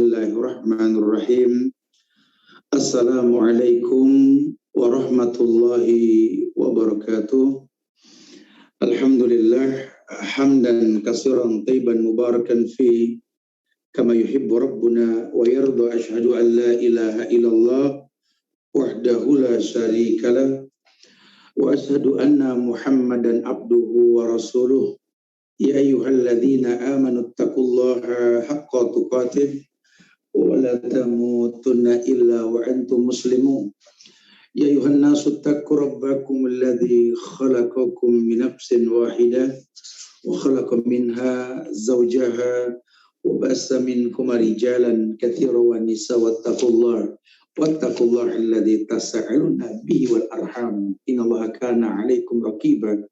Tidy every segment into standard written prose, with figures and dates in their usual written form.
Bismillahirrahmanirrahim. Assalamualaikum warahmatullahi wabarakatuh. Alhamdulillah hamdan katsiran thayyiban mubarakan fi kama yuhibbu rabbuna wa yarda. Asyhadu an la ilaha illallah wahdahu la syarikalah wa asyhadu anna Muhammadan abduhu wa rasuluh. Ya ayyuhalladzina amanu taqullaha haqqa tuqatih wa la tamutunna illa wa antum muslimun. Ya ayyuhan nasu taqu rabbakum alladzi khalaqakum min nafsin wahidah wa khalaqa minha zawjaha wa bassa minkum rijalan katsiran wa nisaa wattaqullaha alladzi tasaaluna bihi wal arham innallaha kana 'alaikum raqiba.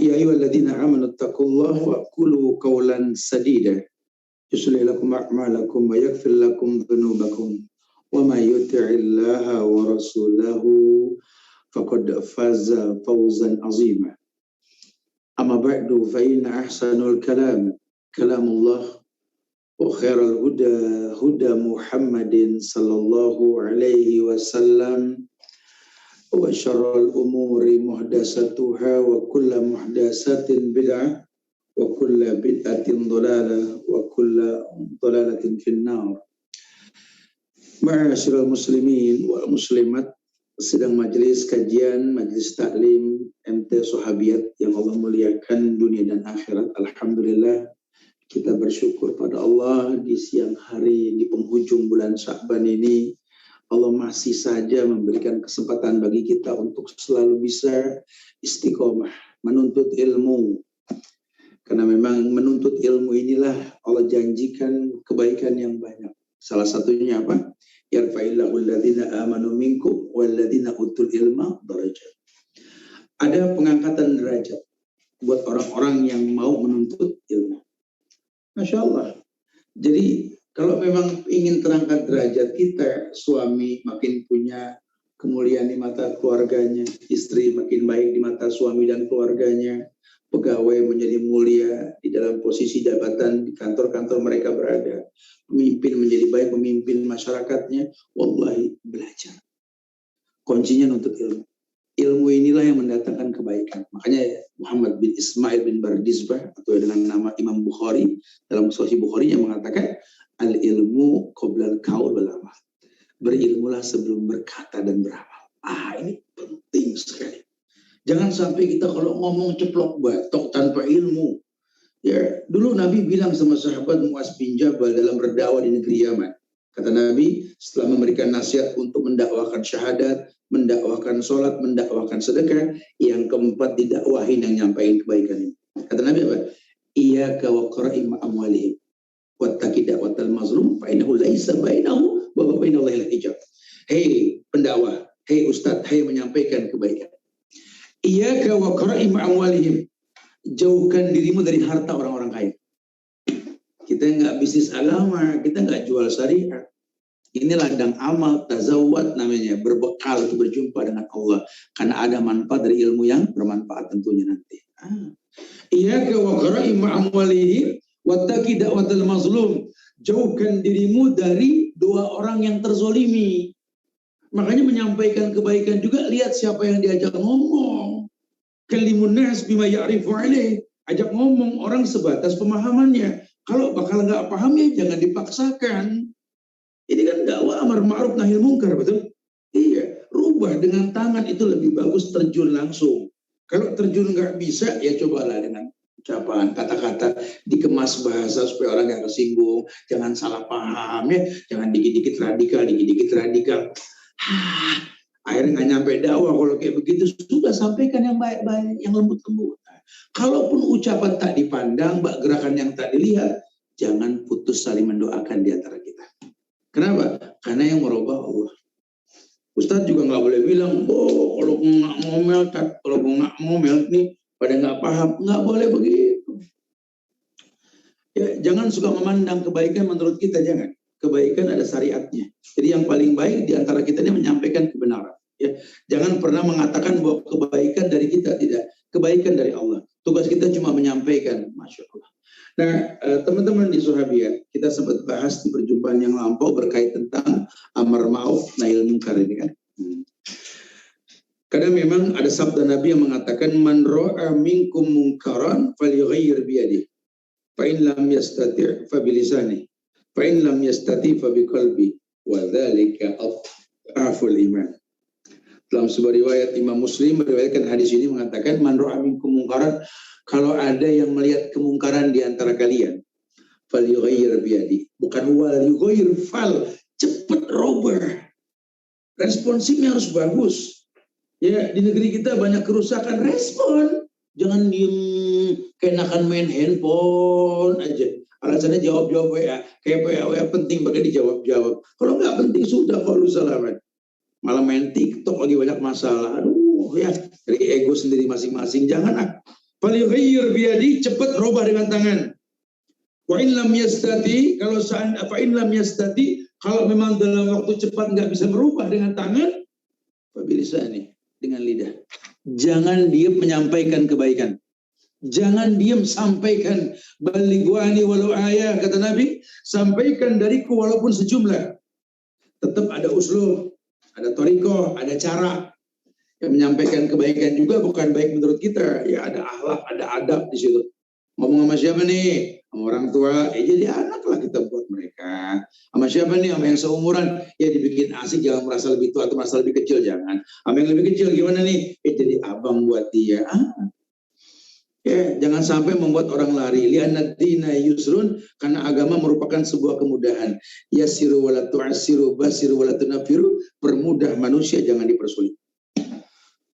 Ya ayyuhalladzina amanu taqullaha wa qulu qawlan sadida yuslih lakum a'malakum wa yaghfir lakum dhunubakum wa may yuti'illaha wa rasulahu faqad faza fawzan 'azima. Amma ba'du fa inna ahsanul kalam kalamullah wa khairal huda Muhammadin sallallahu alaihi wasallam wa syarrul umuri muhdatsatuha wa kullu muhdatsatin bid'ah wa kullu bid'atin dhalalah wa kullu dhalalatin finnar. Ma'asyiral muslimin wal muslimat, sedang majelis kajian majelis taklim MT Sahabiyat yang Allah muliakan dunia dan akhirat. Alhamdulillah kita bersyukur pada Allah di siang hari di penghujung bulan Sya'ban ini Allah masih saja memberikan kesempatan bagi kita untuk selalu bisa istiqomah menuntut ilmu. Karena memang menuntut ilmu inilah Allah janjikan kebaikan yang banyak. Salah satunya apa? Yarfa'illahu alladhina amanu minkum walladhina utul ilma darajat. Ada pengangkatan derajat buat orang-orang yang mau menuntut ilmu. Masya Allah. Jadi kalau memang ingin terangkat derajat kita, suami makin punya kemuliaan di mata keluarganya, istri makin baik di mata suami dan keluarganya, pegawai menjadi mulia di dalam posisi jabatan di kantor-kantor mereka berada, pemimpin menjadi baik pemimpin masyarakatnya, wallahi belajar. Kuncinya untuk ilmu. Ilmu inilah yang mendatangkan kebaikan. Makanya Muhammad bin Ismail bin Bardizbah atau dengan nama Imam Bukhari dalam Sahih Bukhari yang mengatakan al-ilmu qoblal qaul wal amal. Berilmulah sebelum berkata dan beramal. Ini penting sekali. Jangan sampai kita kalau ngomong ceplok batok tanpa ilmu. Ya, dulu Nabi bilang sama sahabat Muaz bin Jabal dalam berdakwah di negeri Yaman. Kata Nabi, setelah memberikan nasihat untuk mendakwakan syahadat, mendakwakan sholat, mendakwakan sedekah, yang keempat didakwahin yang nyampaikan kebaikan ini. Kata Nabi apa? Iyyaka wa qara'i amwalihim wattaqi da'watal mazlum fa innahu laisa bainahu wa bainallahi hijab. Hei pendakwah, hei ustaz, hei menyampaikan kebaikan. Iyyaka wa qara'i amwalihim. Jauhkan dirimu dari harta orang-orang kaya. Kita nggak bisnis agama, kita nggak jual syariat. Ini ladang amal, tazawwad namanya, berbekal untuk berjumpa dengan Allah. Karena ada manfaat dari ilmu yang bermanfaat tentunya nanti. Iyyaka wa qara'i amwalihim wattaqi da'watal mazlum. Jauhkan dirimu dari doa orang yang terzolimi. Makanya menyampaikan kebaikan juga lihat siapa yang diajak ngomong. Kalimun nas bima ya'rifu alaih. Ajak ngomong orang sebatas pemahamannya. Kalau bakal nggak paham ya jangan dipaksakan. Ini kan dakwah amar ma'ruf nahi munkar, betul? Iya, rubah dengan tangan itu lebih bagus terjun langsung. Kalau terjun nggak bisa ya cobalah dengan ucapan, kata-kata dikemas bahasa supaya orang nggak kesinggung, jangan salah paham ya, jangan dikit-dikit radikal. Akhirnya nggak nyampe dakwah kalau kayak begitu. Sudah sampaikan yang baik-baik, yang lembut-lembut. Kalaupun ucapan tak dipandang, gerakan yang tak dilihat, jangan putus saling mendoakan di antara kita. Kenapa? Karena yang merubah Allah. Ustadz juga nggak boleh bilang, kalau nggak ngomel nih pada nggak paham, nggak boleh begitu. Ya, jangan suka memandang kebaikan menurut kita, jangan. Kebaikan ada syariatnya. Jadi yang paling baik di antara kita ini menyampaikan kebenaran. Ya, jangan pernah mengatakan bahwa kebaikan dari kita, tidak. Kebaikan dari Allah. Tugas kita cuma menyampaikan, Masya Allah. Nah, teman-teman di Sahabiyah, kita sempat bahas di perjumpaan yang lampau berkait tentang amar ma'ruf nahi munkar ini kan. Karena memang ada sabda Nabi yang mengatakan man ra'a minkum munkaran falyughayyir bi yadihi fa in lam yastati' fa bi lisanihi fa in lam yastati' fa bi qalbi wa dzalika aful iman. Dalam sebuah riwayat Imam Muslim meriwayatkan hadis ini mengatakan man ra'a minkum munkaran, kalau ada yang melihat kemungkaran di antara kalian falyughayyir bi yadihi, bukan wal yughayyir, fal, cepat rubah. Responsifnya harus bagus. Ya, di negeri kita banyak kerusakan, respon. Jangan diem, keenakan main handphone aja. Alasannya jawab-jawab WA. Kayak WA penting, pakai dijawab-jawab. Kalau nggak penting, sudah kalau salaman. Malah main TikTok lagi banyak masalah. Aduh, ya, dari ego sendiri masing-masing. Jangan. Falyughayyir biyadi, cepat robah dengan tangan. Wa in lam yastati, kalau memang dalam waktu cepat nggak bisa merubah dengan tangan, fabilisani, dengan lidah. Jangan diam menyampaikan kebaikan. Jangan diam sampaikan. Baligwani walau ayah, kata Nabi, sampaikan dariku walaupun sejumlah. Tetap ada uslub, ada thariqah, ada cara. Yang menyampaikan kebaikan juga bukan baik menurut kita. Ya ada akhlak, ada adab di situ. Ngomong sama siapa nih? Sama orang tua, jadi anak lah kita buat mereka. Sama siapa nih? Sama yang seumuran, ya dibikin asik, jangan merasa lebih tua atau merasa lebih kecil, jangan. Sama yang lebih kecil gimana nih? Jadi abang buat dia. Ya, jangan sampai membuat orang lari. Li'anna dina yusrun, karena agama merupakan sebuah kemudahan. Yasiru wala tu'asiru, basiru wala tunafiru, permudah manusia, jangan dipersulit.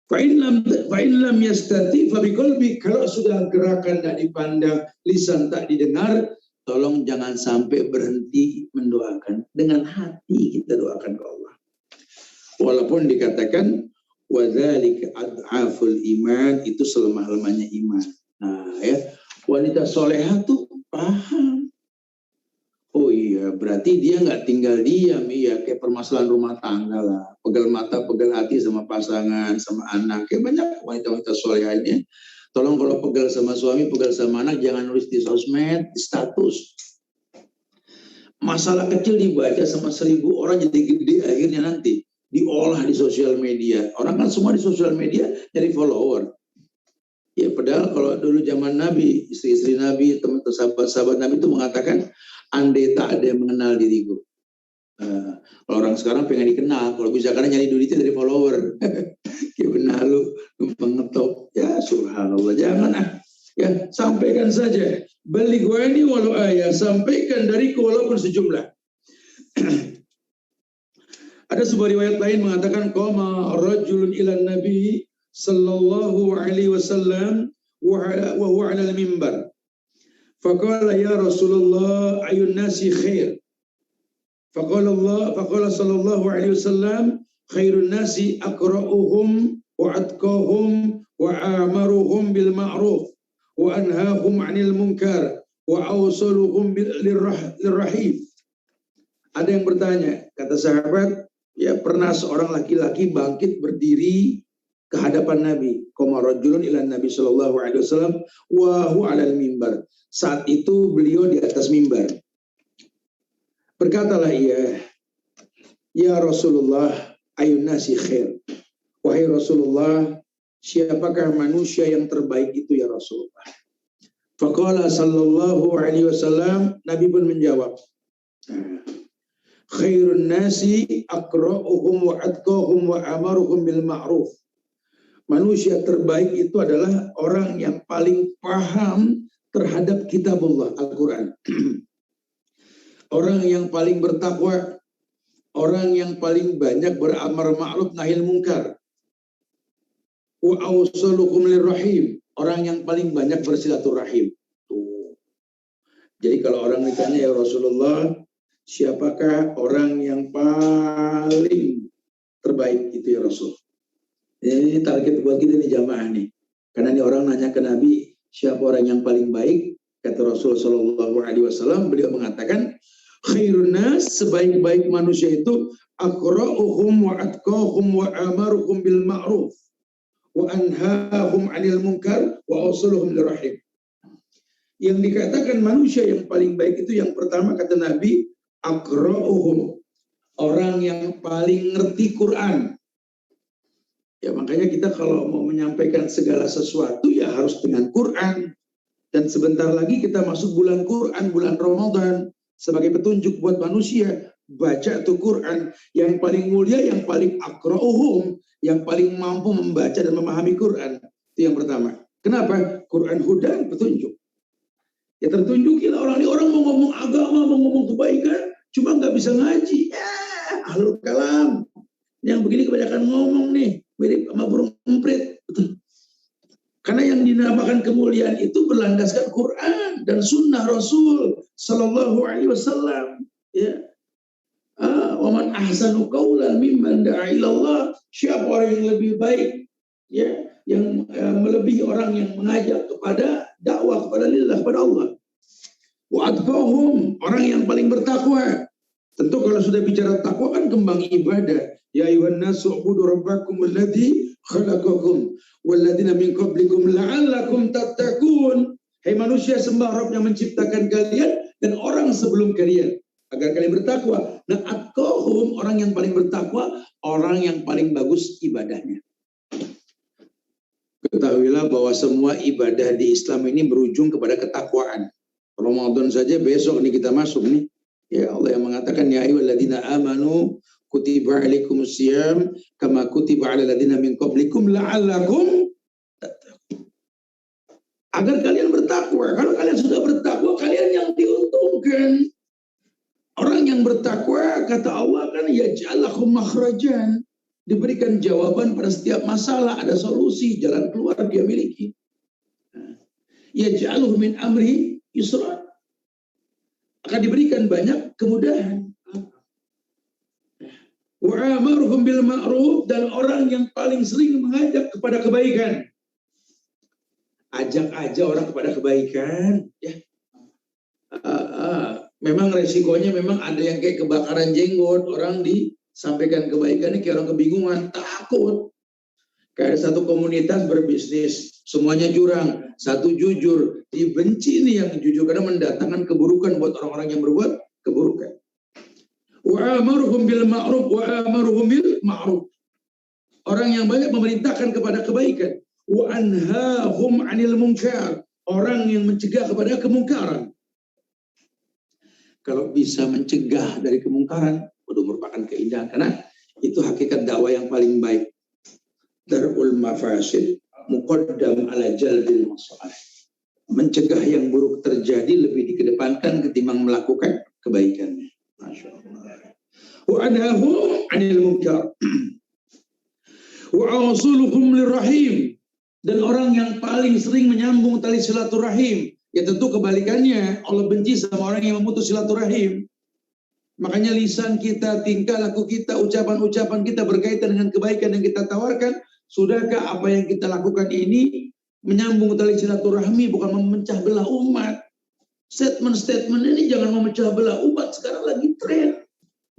Fa'in lam yastati fa biqalbi, kalau sudah gerakan tak dipandang, lisan tak didengar, tolong jangan sampai berhenti mendoakan. Dengan hati kita doakan ke Allah. Walaupun dikatakan wadzalika ad'aful iman, itu selemah-lemahnya iman. Nah, ya, wanita solehah tuh paham. Oh iya, berarti dia nggak tinggal diam, iya, kayak permasalahan rumah tangga lah, pegal mata, pegal hati sama pasangan, sama anak. Kayak banyak wanita-wanita solehahnya. Tolong kalau pegal sama suami, pegal sama anak, jangan nulis di sosmed, di status. Masalah kecil dibaca sama 1000 orang jadi gede akhirnya nanti diolah di sosial media. Orang kan semua di sosial media nyari follower. Ya padahal kalau dulu zaman Nabi, istri-istri Nabi, teman-teman sahabat-sahabat Nabi itu mengatakan, andai tak ada yang mengenal diriku. Kalau orang sekarang pengen dikenal, kalau bisa karena nyari duitnya dari follower. Ya benar lu mengetop. Ya subhanallah, jangan ya sampaikan saja. Baligwani walau ayah, sampaikan dariku walaupun sejumlah. Ada sebuah riwayat lain mengatakan qama rajulun ila nabi sallallahu alaihi wasallam wa huwa 'ala al-mimbar. Faqala ya Rasulullah ayun nasi khair. Faqala sallallahu alaihi wasallam khairun nasi aqra'uhum wa atqahum wa amaruhum bil ma'ruf wa anhahum 'anil munkar wa awsaluhum lirrahim. Ada yang bertanya, kata sahabat, ya pernah seorang laki-laki bangkit berdiri ke hadapan Nabi. Qama rajulun ila Nabi sallallahu alaihi wasallam wa huwa 'alal mimbar. Saat itu beliau di atas mimbar. Berkatalah ia, ya Rasulullah, ayun nasi khair. Wahai Rasulullah, siapakah manusia yang terbaik itu ya Rasulullah? Faqala sallallahu alaihi wasallam, Nabi pun menjawab, khairun nasi aqra'uhum wa atqahum wa amaruhum bil ma'ruf. Manusia terbaik itu adalah orang yang paling paham terhadap kitabullah, Al-Quran. Orang yang paling bertakwa, orang yang paling banyak beramar ma'ruf nahi munkar. Wa awsaluhum lirrahim, orang yang paling banyak bersilaturahim. Tuh. Jadi kalau orang ditanya, ya Rasulullah, siapakah orang yang paling terbaik itu ya Rasul? Ini target buat kita nih jamaah nih. Karena ini orang nanya ke Nabi, siapa orang yang paling baik? Kata Rasul sallallahu alaihi wasallam, beliau mengatakan, khairun nas, sebaik-baik manusia itu aqra'uhum wa atqahum wa amaruhum bil ma'ruf wa anhahum 'anil munkar wa awsaluhum lirrahim. Yang dikatakan manusia yang paling baik itu yang pertama kata Nabi, aqra'uhum, orang yang paling ngerti Quran. Ya makanya kita kalau mau menyampaikan segala sesuatu ya harus dengan Quran. Dan sebentar lagi kita masuk bulan Quran, bulan Ramadan. Sebagai petunjuk buat manusia, baca tuh Quran. Yang paling mulia, yang paling aqra'uhum, yang paling mampu membaca dan memahami Quran. Itu yang pertama. Kenapa? Quran hudan, petunjuk. Ya tertunjukilah orang ini, orang mau ngomong agama, mau ngomong kebaikan, cuma nggak bisa ngaji. Ya, ahlul kalam. Yang begini kebanyakan ngomong nih, mirip sama burung emprit. Karena yang dinamakan kemuliaan itu berlandaskan Quran dan Sunnah Rasul Sallallahu Alaihi Wasallam. Ya, waman ahsanu qawlan mimman da'a ilallah. Siapa orang yang lebih baik? Ya, yang melebihi orang yang mengajak kepada dakwah kepada lillah, kepada Allah. Wa atqahum, orang yang paling bertakwa. Tentu kalau sudah bicara takwa kan kembang ibadah. Ya ayuhan nasu ubudu rabbakum alladzi khalaqakum walladzina min qablikum la'allakum tattaqun. Hai manusia, sembah Rabb yang menciptakan kalian dan orang sebelum kalian agar kalian bertakwa. Nah, atqahum, orang yang paling bertakwa, orang yang paling bagus ibadahnya. Ketahuilah bahwa semua ibadah di Islam ini berujung kepada ketakwaan. Ramadan saja besok nih kita masuk nih. Ya Allah yang mengatakan ya ayyuhalladzina amanu kutiba alaikumusiyam kama kutiba alal ladzina min qablikum la'allakum tattaqun. Agar kalian bertakwa. Kalau kalian sudah bertakwa, kalian yang diuntungkan. Orang yang bertakwa kata Allah kan yaj'al lahum makhrajan. Diberikan jawaban pada setiap masalah, ada solusi, jalan keluar dia miliki. Yaj'aluhu min amri yusra. Akan diberikan banyak kemudahan. Wa amaruhum bil ma'ruf, dan orang yang paling sering mengajak kepada kebaikan. Ajak aja orang kepada kebaikan, ya. Memang resikonya memang ada yang kayak kebakaran jenggot, orang disampaikan kebaikannya kayak orang kebingungan, takut. Kayak satu komunitas berbisnis, semuanya curang, satu jujur, dibenci nih yang jujur karena mendatangkan keburukan buat orang-orang yang berbuat keburukan. Wa amaruhum bil ma'ruf wa amaruhum bil ma'ruf. Orang yang banyak memerintahkan kepada kebaikan. Wa anhahum 'anil munkar. Orang yang mencegah kepada kemungkaran. Kalau bisa mencegah dari kemungkaran, itu merupakan keindahan. Karena itu hakikat dakwah yang paling baik. Darul mafasid muqaddam ala jalbil masalih. Mencegah yang buruk terjadi lebih dikedepankan ketimbang melakukan kebaikannya. Masya Allah. Wa anhahum 'anil munkar. Wa awsuluhum lirrahim. Dan orang yang paling sering menyambung tali silaturahim. Ya tentu kebalikannya, Allah benci sama orang yang memutus silaturahim. Makanya lisan kita, tingkah laku kita, ucapan-ucapan kita berkaitan dengan kebaikan yang kita tawarkan. Sudahkah apa yang kita lakukan ini menyambung tali silaturahmi, bukan memecah belah umat? Statement-statement ini jangan memecah belah umat, sekarang lagi tren.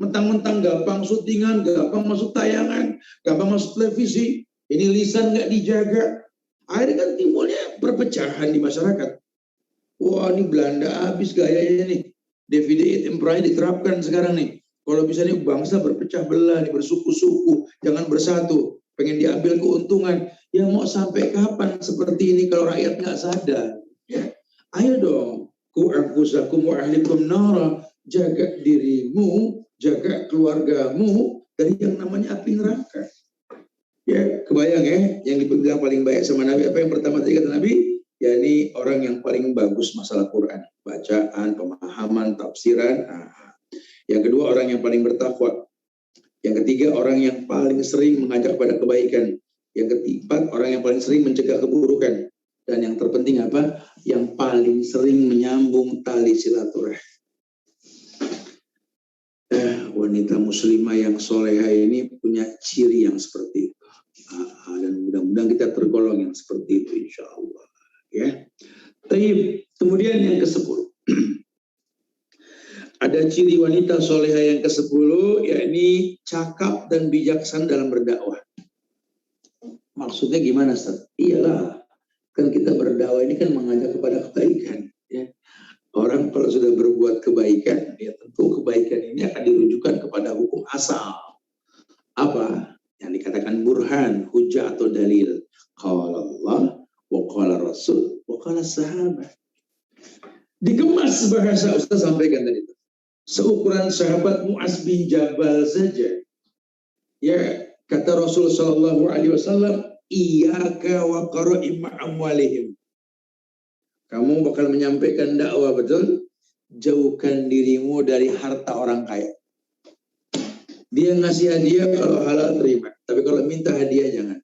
Mentang-mentang gampang syutingan, gampang masuk tayangan, gampang masuk televisi. Ini lisan nggak dijaga. Akhirnya kan timbulnya perpecahan di masyarakat. Wah, ini Belanda habis gayanya nih. Divide et impera diterapkan sekarang nih. Kalau bisa nih bangsa berpecah belah, nih bersuku-suku, jangan bersatu. Pengen diambil keuntungan. Ya mau sampai kapan seperti ini kalau rakyat nggak sadar? Ya. Ayo dong. Ku anfusakum wa ahlikum nara. Jaga dirimu, jaga keluargamu dari yang namanya api neraka. Ya, kebayang ya, yang dibilang paling baik sama Nabi. Apa yang pertama tadi kata Nabi? Ya ini orang yang paling bagus masalah Quran. Bacaan, pemahaman, tafsiran. Yang kedua orang yang paling bertakwa. Yang ketiga orang yang paling sering mengajak pada kebaikan. Yang keempat orang yang paling sering mencegah keburukan. Dan yang terpenting apa? Yang paling sering menyambung tali silaturahmi. Wanita muslimah yang soleha ini punya ciri yang seperti itu. Dan mudah-mudahan kita tergolong yang seperti itu insya Allah. Ya. Kemudian yang ke-10. Ada ciri wanita soleha yang ke-10, yakni cakap dan bijaksana dalam berdakwah. Maksudnya gimana, Ustaz? Iyalah, kan kita berdakwah ini kan mengajak kepada kebaikan. Ya. Orang kalau sudah berbuat kebaikan, ya tentu kebaikan ini akan dirujukan kepada hukum asal. Apa? Yang dikatakan burhan, hujah atau dalil. Qala Allah, wa qala Rasul, wa qala sahabat. Dikemas bahasa, Ustaz sampaikan tadi itu. Seukuran sahabat Mu'az bin Jabal saja. Ya, kata Rasul sallallahu alaihi wasallam, iyyaka wa qara'im amwalihim. Kamu bakal menyampaikan dakwah, betul? Jauhkan dirimu dari harta orang kaya. Dia ngasih hadiah kalau halal terima, tapi kalau minta hadiah jangan.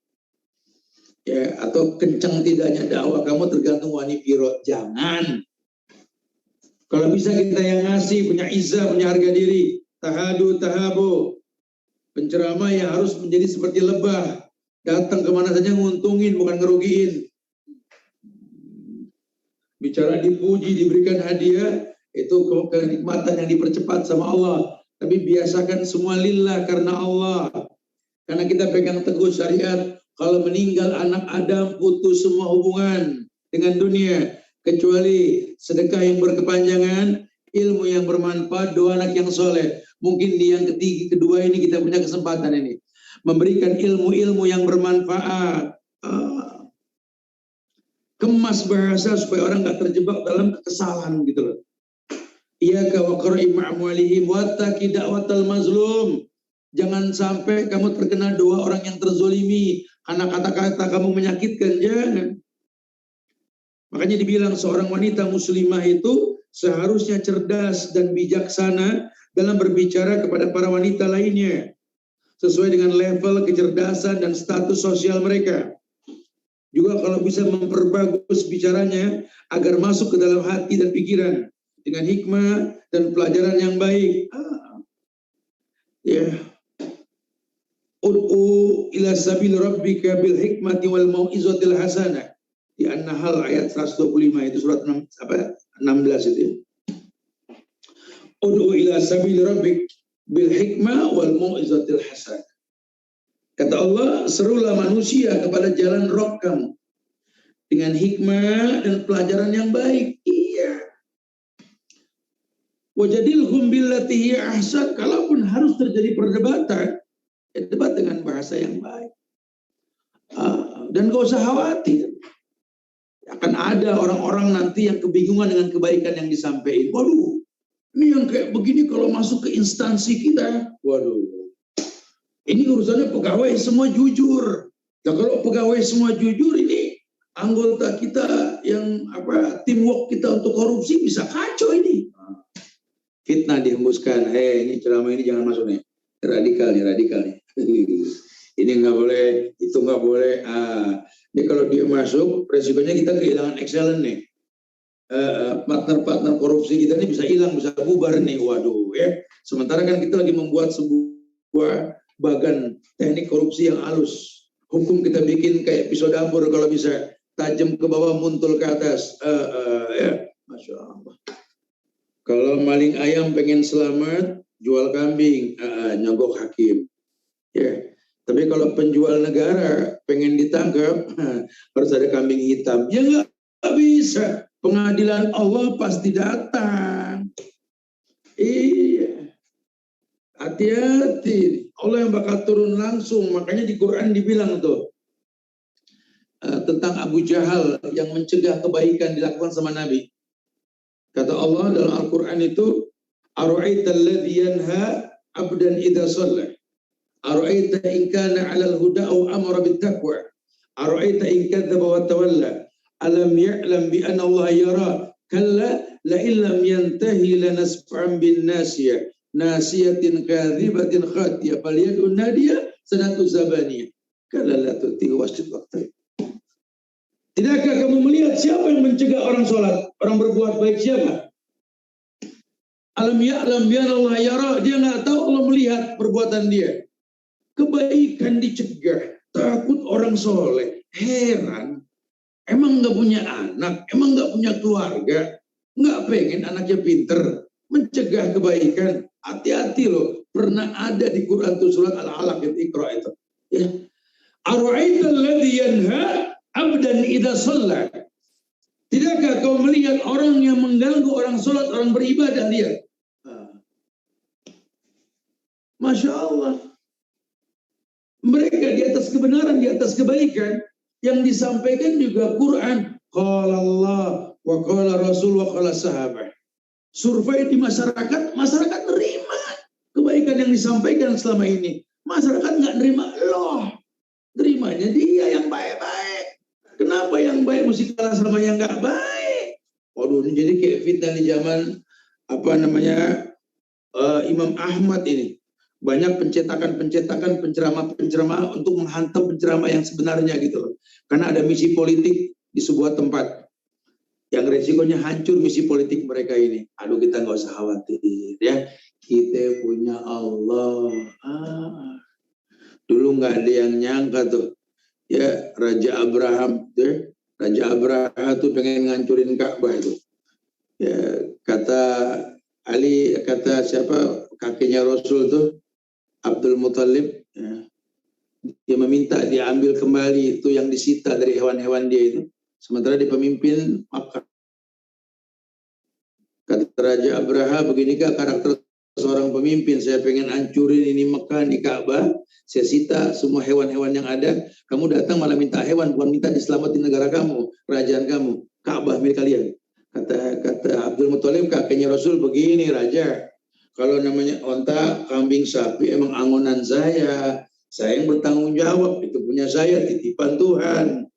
Ya, atau kencang tidaknya dakwah kamu tergantung wani piro, jangan. Kalau bisa kita yang ngasih, punya izzah, punya harga diri, tahadu tahabu. Penceramah yang harus menjadi seperti lebah, datang kemana saja nguntungin bukan ngerugiin. Bicara dipuji, diberikan hadiah, itu kenikmatan yang dipercepat sama Allah. Tapi biasakan semua lillah, karena Allah. Karena kita pegang teguh syariat, kalau meninggal anak Adam putus semua hubungan dengan dunia, kecuali sedekah yang berkepanjangan, ilmu yang bermanfaat, doa anak yang soleh. Mungkin di yang kedua ini kita punya kesempatan ini, memberikan ilmu-ilmu yang bermanfaat. Kemas bahasa supaya orang nggak terjebak dalam kesalahan gitu loh. Iyyaka wa qara'im amwalihim wattaqi da'watal mazlum. Jangan sampai kamu terkena doa orang yang terzolimi karena kata-kata kamu menyakitkan, jangan. Makanya dibilang seorang wanita muslimah itu seharusnya cerdas dan bijaksana dalam berbicara kepada para wanita lainnya sesuai dengan level kecerdasan dan status sosial mereka. Juga kalau bisa memperbagus bicaranya agar masuk ke dalam hati dan pikiran dengan hikmah dan pelajaran yang baik. Ya. Ud'u ila sabil rabbika bil hikmati wal mau'izatil hasanah. Di An-Nahl ayat 125 itu surat 16 itu. Ud'u ila sabil rabbik bil hikmah wal mau'izatil hasanah. Kata Allah, serulah manusia kepada jalan Rabb kamu dengan hikmah dan pelajaran yang baik. Iya. Wajadilhum billati hiya ahsan. Kalaupun harus terjadi perdebatan, ya debat dengan bahasa yang baik. Dan gak usah khawatir. Akan ada orang-orang nanti yang kebingungan dengan kebaikan yang disampaikan. Waduh, ini yang kayak begini kalau masuk ke instansi kita. Waduh. Ini urusannya pegawai semua jujur. Nah, kalau pegawai semua jujur, ini anggota kita yang teamwork kita untuk korupsi bisa kacau ini. Fitnah dihembuskan. Ini ceramah ini jangan masuk nih. Radikal nih. Ini nggak boleh, itu nggak boleh. Ini kalau dia masuk, resikonya kita kehilangan excellent nih. Partner-partner korupsi kita ini bisa hilang, bisa bubar nih. Waduh, ya. Sementara kan kita lagi membuat sebuah bagan teknik korupsi yang halus. Hukum kita bikin kayak pisau dapur, kalau bisa tajam ke bawah, muntul ke atas. Ya, Masya Allah. Kalau maling ayam pengen selamat, jual kambing, nyogok hakim. Ya, tapi kalau penjual negara pengen ditangkap, harus ada kambing hitam. Ya nggak bisa. Pengadilan Allah pasti datang. Iya. Hati-hati. Allah yang bakal turun langsung. Makanya di Quran dibilang tuh tentang Abu Jahal yang mencegah kebaikan dilakukan sama Nabi. Kata Allah dalam Al-Quran itu, Ara'aita alladhi yanha abdan idha sallah. Ara'aita in kana 'alal huda aw amara bit taqwa. Ara'aita in kadzdzaba wa tawalla. Alam ya'lam bi anna Allah yara. Kalla la illam yantahi lanasfa'an bin nasiyah. Nasiyatin kadhibatin khatiyah. Falyad'un nadiyah sanatu zabaniyah. Kalla la tuti wasjud waqti. Tidakkah kamu melihat siapa yang mencegah orang sholat, orang berbuat baik siapa? Alam ya'lam bi anna Allah yara. Dia nggak tahu Allah melihat perbuatan dia. Kebaikan dicegah, takut orang soleh. Heran, emang nggak punya anak, emang nggak punya keluarga, nggak pengen anaknya pinter, mencegah kebaikan. Hati-hati loh, pernah ada di Quran tuh surat Al-Alaq itu, Iqra itu. Ya. Ara'aita alladhi yanha abdan idza shalla. Tidakkah kau melihat orang yang mengganggu orang sholat, orang beribadah, lihat. Masya Allah. Mereka di atas kebenaran, di atas kebaikan. Yang disampaikan juga Quran. Qala Allah, wa qala Rasul, wa qala sahabat. Survei di masyarakat nerima kebaikan yang disampaikan selama ini. Masyarakat nggak nerima loh. Terimanya dia yang baik-baik. Kenapa yang baik mesti kalah sama yang nggak baik? Waduh, ini jadi kayak fitnah di zaman Imam Ahmad ini. Banyak pencetakan penceramah untuk menghantam penceramah yang sebenarnya gitu loh. Karena ada misi politik di sebuah tempat. Yang resikonya hancur misi politik mereka ini. Aduh, kita nggak usah khawatir ya. Kita punya Allah. Dulu nggak ada yang nyangka tuh. Ya, Raja Abraham tuh. Raja Abraham tuh pengen ngancurin Ka'bah itu. Ya, kata siapa kakeknya Rasul tuh, Abdul Muthalib, ya, dia meminta diambil kembali itu yang disita dari hewan-hewan dia itu. Sementara di pemimpin Makkah. Kata Raja Abraha, beginikah karakter seorang pemimpin? Saya pengen hancurin ini Mekah, di Ka'bah. Saya sita semua hewan-hewan yang ada. Kamu datang malah minta hewan, bukan minta diselamatin negara kamu, kerajaan kamu, Ka'bah milik kalian. Kata Abdul Muthalib, kakeknya Rasul, begini Raja. Kalau namanya onta, kambing, sapi emang angonan saya yang bertanggung jawab, itu punya saya, titipan Tuhan.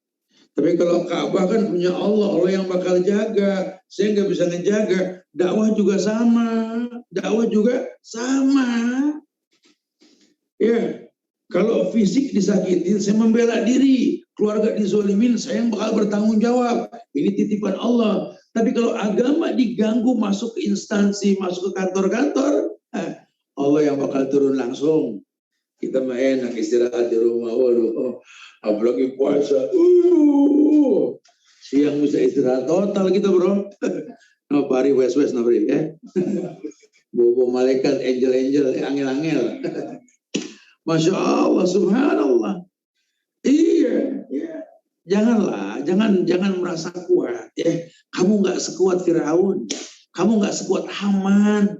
Tapi kalau Ka'bah kan punya Allah yang bakal jaga. Saya nggak bisa ngejaga. Dakwah juga sama. Ya, kalau fisik disakitin, saya membela diri. Keluarga dizolimin, saya yang bakal bertanggung jawab. Ini titipan Allah. Tapi kalau agama diganggu, masuk ke instansi, masuk ke kantor-kantor, Allah yang bakal turun langsung. Kita mah enak istirahat di rumah. Waduh, apalagi puasa. Siang bisa istirahat total gitu bro. No pari wes no beri ya. Bobo malaikat, angel, angel. Masya Allah, subhanallah. Iya, ya. Jangan merasa kuat ya. Kamu nggak sekuat Firaun, kamu nggak sekuat Haman,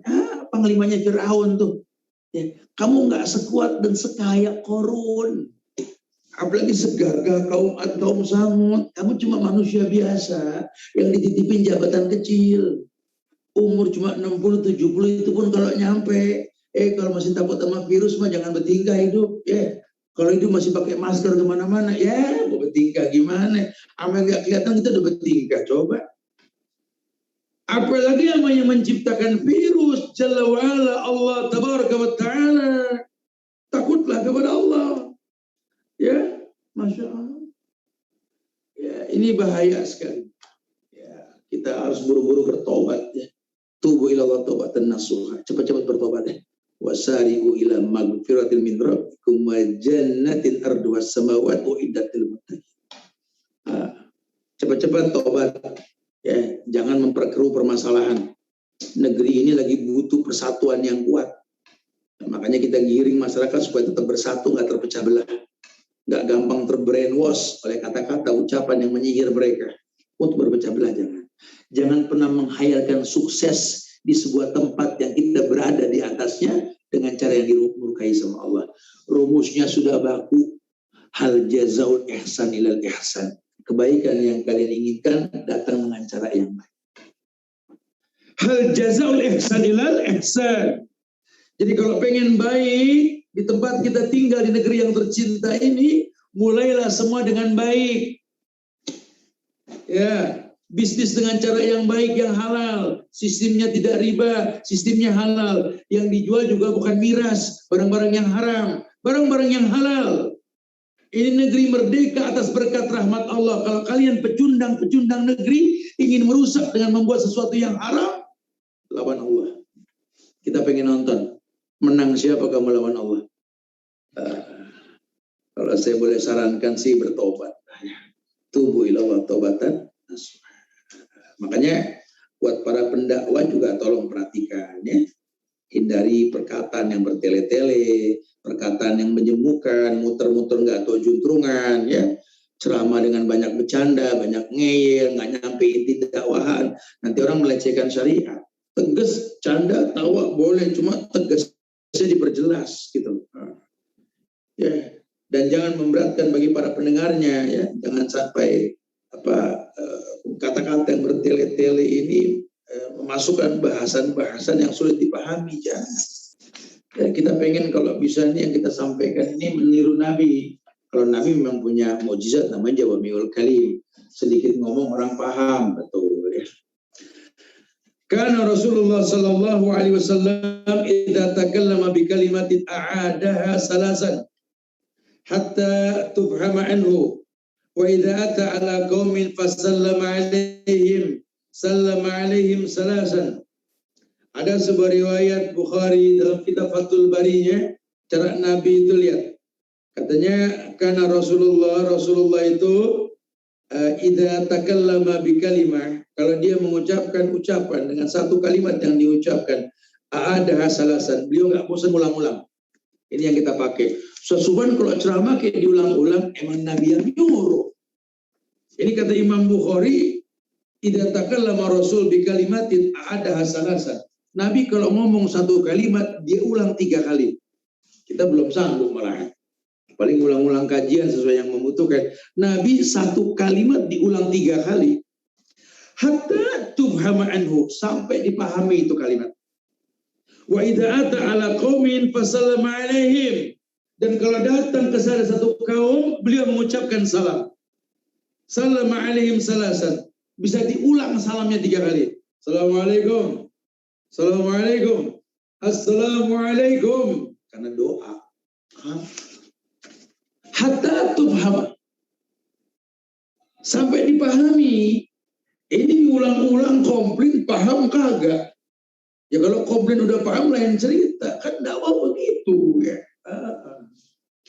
panglimanya Firaun tuh. Ya. Kamu nggak sekuat dan sekaya Korun, apalagi segagah kaum Samud. Kamu cuma manusia biasa yang dititipin jabatan kecil. Umur cuma 60-70 itu pun kalau nyampe. Kalau masih takut sama virus mah jangan bertingkah hidup ya. Kalau itu masih pakai masker kemana-mana, ya mau bertingkah gimana? Apa nggak kelihatan kita udah bertingkah, coba. Apalagi yang menciptakan virus, Jalla wa'ala Allah Tabaraka wa Ta'ala. Takutlah kepada Allah. Ya, Masya Allah. Ya, ini bahaya sekali. Ya, kita harus buru-buru bertobat ya. Tubu ilallah taubatan nasuha. Cepat-cepat bertobat ya. Wasari'u ila magfiratin min rabbikum wa jannatin arduha samawati uiddat lil muttaqin. Cepat-cepat tobat ya, jangan memperkeruh permasalahan. Negeri ini lagi butuh persatuan yang kuat. Makanya kita giring masyarakat supaya tetap bersatu, nggak terpecah belah, nggak gampang terbrainwash oleh kata-kata ucapan yang menyihir mereka untuk berpecah belah. Jangan pernah menghayalkan sukses di sebuah tempat yang kita berada di atasnya dengan cara yang dimurkai sama Allah. Rumusnya sudah baku. Hal jazaul ihsan ilal ihsan. Kebaikan yang kalian inginkan datang dengan cara yang baik. Hal jazaul ihsan ilal ihsan. Jadi kalau pengen baik di tempat kita tinggal di negeri yang tercinta ini, mulailah semua dengan baik. Ya. Bisnis dengan cara yang baik, yang halal. Sistemnya tidak riba, sistemnya halal. Yang dijual juga bukan miras, barang-barang yang haram, barang-barang yang halal. Ini negeri merdeka atas berkat rahmat Allah. Kalau kalian pecundang negeri ingin merusak dengan membuat sesuatu yang haram, lawan Allah. Kita pengen nonton. Menang siapa kamu lawan Allah? Kalau saya boleh sarankan sih bertobat. Tubu ilallah taubatan nasuha. Makanya buat para pendakwah juga tolong perhatikan ya. Hindari perkataan yang bertele-tele, perkataan yang menjemukan, muter-muter nggak tahu juntrungan ya. ceramah dengan banyak bercanda, banyak ngeyel, nggak nyampe inti dakwahan, nanti orang melecehkan syariat. Tegas, canda, tawa boleh, cuma tegasnya diperjelas gitu. Ya, dan jangan memberatkan bagi para pendengarnya, ya, jangan sampai kata-kata yang bertele-tele ini memasukkan bahasan-bahasan yang sulit dipahami. Jangan. Ya, kita pengen kalau bisa nih yang kita sampaikan ini meniru Nabi. Kalau Nabi memang punya mukjizat namanya Jawamiul Kalim. Sedikit ngomong orang paham, betul ya. Karena Rasulullah sallallahu alaihi wasallam idza takallama bi kalimatin a'adaha salasan hatta tufhama anhu wa idza ata ala qaumin fasallama alaihim salasan. Ada sebuah riwayat Bukhari dalam kitab Fathul Barinya, cara Nabi itu lihat. Katanya karena Rasulullah itu idza takallama bi kalimah, kalau dia mengucapkan ucapan dengan satu kalimat yang diucapkan a'adaha salasan, beliau nggak bosan ulang-ulang. Ini yang kita pakai. Sesuban kalau ceramah kayak diulang-ulang, emang Nabi yang nyuruh. Ini kata Imam Bukhari, idza takallama Rasul bi kalimatin a'adaha salasan. Nabi kalau ngomong satu kalimat, dia ulang 3 kali. Kita belum sanggup malah. Paling ulang-ulang kajian sesuai yang membutuhkan. Nabi satu kalimat diulang 3 kali. Hatta tufhama anhu, sampai dipahami itu kalimat. Wa idza ata ala qaumin fasallama alaihim. Dan kalau datang ke salah satu kaum, beliau mengucapkan salam. Sallama alaihim salasan. Bisa diulang salamnya 3 kali. Assalamualaikum. Assalamualaikum. Assalamualaikum. Karena doa. Hatta tufhama, sampai dipahami. Ini diulang-ulang komplain, paham kagak? Ya kalau komplain udah paham lain cerita, kan dakwah begitu ya.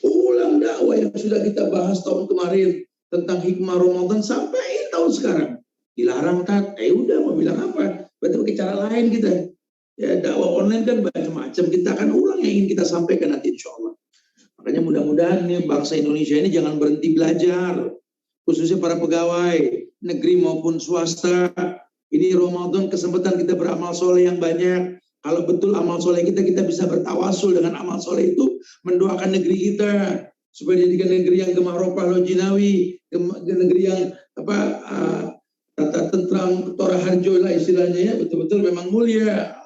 Ulang dakwah yang sudah kita bahas tahun kemarin tentang hikmah Ramadan sampai tahun sekarang. Dilarang kan? Udah mau bilang apa? Berarti pakai cara lain kita. Ya dakwah online kan macam-macam. Kita akan ulang yang ingin kita sampaikan nanti insya Allah. Makanya mudah-mudahan nih bangsa Indonesia ini jangan berhenti belajar, khususnya para pegawai negeri maupun swasta. Ini Ramadan kesempatan kita beramal soleh yang banyak. Kalau betul amal soleh kita bisa bertawasul dengan amal soleh itu, mendoakan negeri kita supaya jadikan negeri yang gemah ropah lo jinawi, negeri yang tata tentram tora harjo lah istilahnya, ya betul-betul memang mulia,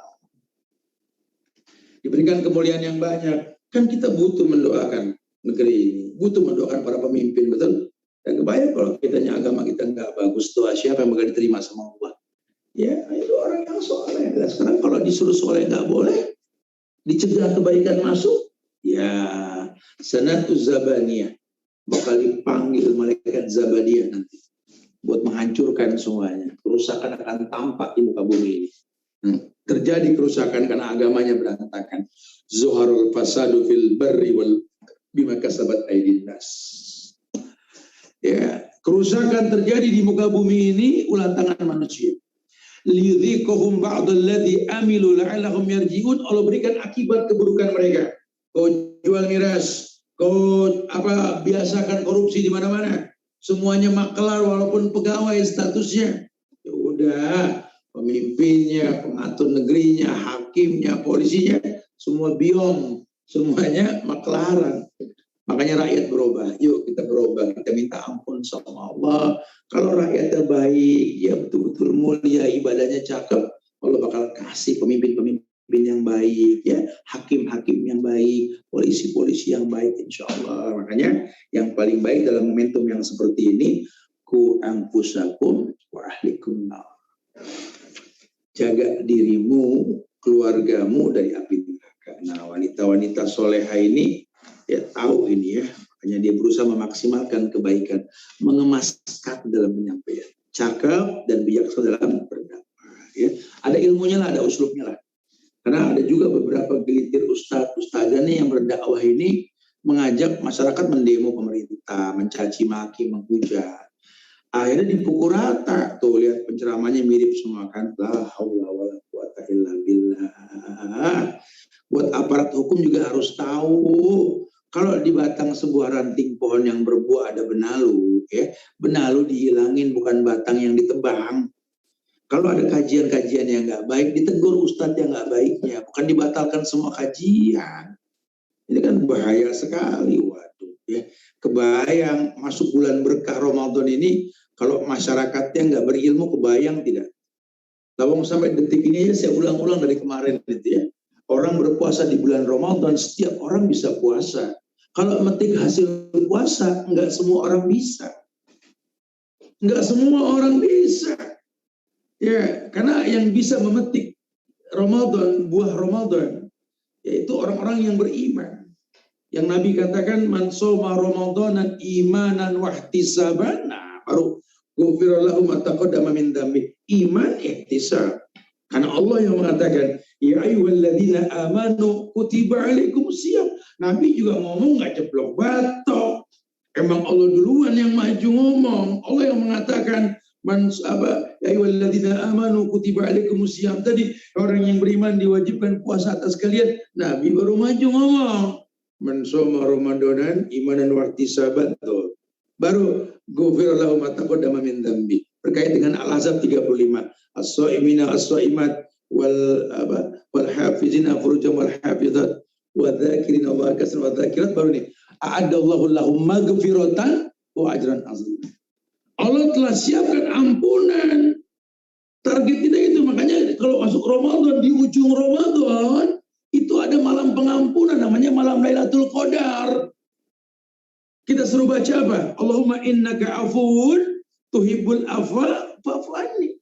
diberikan kemuliaan yang banyak. Kan kita butuh mendoakan negeri ini, butuh mendoakan para pemimpin, betul? Dan kebayang kalau kitanya agama kita nggak bagus, doa siapa yang bakal diterima sama Allah? Ya, itu orang yang soleh. Dan sekarang kalau disuruh soleh nggak boleh, dicegah kebaikan masuk, ya sanatu zabaniyah, bakal dipanggil malaikat zabaniyah nanti buat menghancurkan semuanya. Kerusakan akan tampak di muka bumi ini. Terjadi kerusakan karena agamanya berantakan. Zuharul fasadu fil barri wal bima kasabat aydin nas. Ya, kerusakan terjadi di muka bumi ini ulah tangan manusia. Liyudhiqahum ba'dalladzi amilu la'allahum yarji'un. Allah berikan akibat keburukan mereka. Kau jual miras, kau biasakan korupsi di mana-mana. Semuanya maklar walaupun pegawai statusnya. Ya udah, pemimpinnya, pengatur negerinya, hakimnya, polisinya, semua biong, semuanya maklaran. Makanya rakyat berubah. Yuk kita berubah, kita minta ampun sama Allah. Kalau rakyatnya baik, ya betul-betul mulia, ibadahnya cakep, Allah bakal kasih pemimpin-pemimpin yang baik, ya hakim-hakim yang baik, polisi-polisi yang baik, insya Allah. Makanya yang paling baik dalam momentum yang seperti ini, ku anfusakum wa ahlikum nar. Jaga dirimu, keluargamu dari api neraka. Nah, wanita-wanita soleha ini ya tahu ini ya, makanya dia berusaha memaksimalkan kebaikan, mengemas kata dalam penyampaian, cakap dan bijaksana dalam berdakwah. Ya, ada ilmunya lah, ada uslubnya lah. Karena ada juga beberapa gelintir ustadzah nih yang berdakwah ini mengajak masyarakat mendemo pemerintah, mencaci maki, menghujat. Akhirnya dipukul rata. Tuh lihat penceramanya mirip semua kan. La haula wala quwata illa billah. Buat aparat hukum juga harus tahu Kalau di batang sebuah ranting pohon yang berbuah ada benalu, ya, benalu dihilangin, bukan batang yang ditebang. Kalau ada kajian-kajian yang nggak baik, ditegur ustadz yang nggak baiknya, bukan dibatalkan semua kajian. Ini kan bahaya sekali, waduh. Ya. Kebayang masuk bulan berkah Ramadan ini, kalau masyarakatnya nggak berilmu, kebayang tidak? Lawang sampai detik ini aja saya ulang-ulang dari kemarin gitu ya. Orang berpuasa di bulan Ramadan, setiap orang bisa puasa. Kalau metik hasil puasa, nggak semua orang bisa. Nggak semua orang bisa. Ya, karena yang bisa memetik Ramadan, buah Ramadan, yaitu orang-orang yang beriman. Yang Nabi katakan, man soma Ramadanan imanan wahtisaban, baru ghufirallahu ma taqaddama min dzambi. Iman ihtisab. Karena Allah yang mengatakan, ya ayyuhalladzina amanu kutiba alaikumusiyam. Nabi juga ngomong nggak ceplok batok. Emang Allah duluan yang maju ngomong. Allah yang mengatakan, man ya ayyuhalladzina amanu kutiba alaikumusiyam. Tadi orang yang beriman diwajibkan puasa atas kalian. Nabi baru maju ngomong. Man shoma ramadanan imanan wahtisaban. Baru ghufirallahu ma taqaddama min dzambi. Berkait dengan Al-Ahzab 35. As-shaimina as-shaimat wal hafizina furujahum wal hafizat wa dzakirina Allah katsiran wa dzakirat. Baru nih, a'adallahu lahum maghfiratan wa ajran azim. Allah telah siapkan ampunan. Target kita itu, makanya kalau masuk Ramadan, di ujung Ramadan itu ada malam pengampunan, namanya malam Lailatul Qadar. Kita suruh baca apa? Allahumma innaka afuwun tuhibbul afwa fa'fu anni.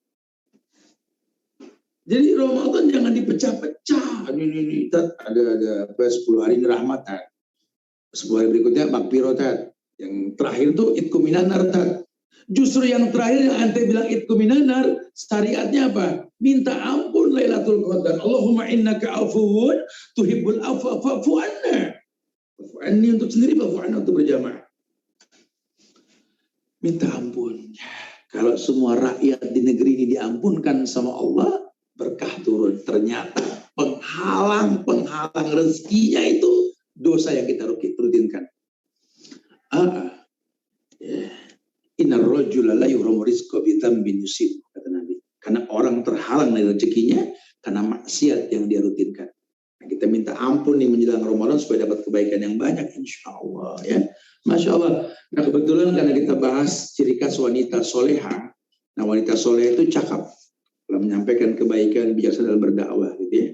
Jadi Ramadan jangan dipecah-pecah. Ini ada 10 hari rahmatan. 10 hari berikutnya makfirotat. Yang terakhir itu itqu minan nar. Justru yang terakhir yang ante bilang itqu minan nar, syariatnya apa? Minta ampun Lailatul Qadar. Allahumma innaka afuwun tuhibbul afwa fa'fu anna. Fa'fu anni untuk sendiri, fa'fu anna untuk berjamaah. Minta ampun. Kalau semua rakyat di negeri ini diampunkan sama Allah, berkah turun. Ternyata penghalang rezekinya itu dosa yang kita rutinkan. Innar rajula la yuhramu rizqa bi dzambin yusib, kata Nabi. Karena orang terhalang dari rezekinya karena maksiat yang dia rutinkan. Nah, kita minta ampun nih menjelang Ramadan supaya dapat kebaikan yang banyak, insya Allah ya. Masya Allah. Nah, kebetulan karena kita bahas ciri khas wanita soleha. Nah, wanita soleha itu cakap dalam menyampaikan kebaikan, bijaksana dalam berdakwah gitu ya.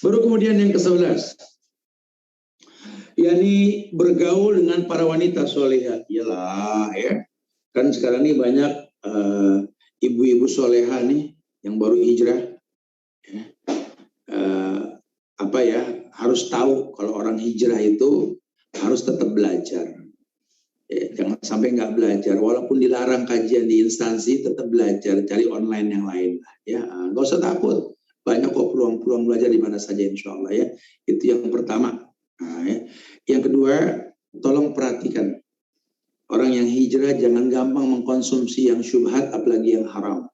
Baru kemudian yang ke-11, yakni bergaul dengan para wanita soleha. Iyalah ya. Kan sekarang ini banyak ibu-ibu soleha nih yang baru hijrah. Ya, harus tahu kalau orang hijrah itu harus tetap belajar. Jangan sampai nggak belajar, walaupun dilarang kajian di instansi, tetap belajar, cari online yang lain lah ya. Nggak usah takut, banyak kok peluang-peluang belajar di mana saja insya Allah ya. Itu yang pertama. Ya. Yang kedua, tolong perhatikan orang yang hijrah jangan gampang mengkonsumsi yang syubhat, apalagi yang haram.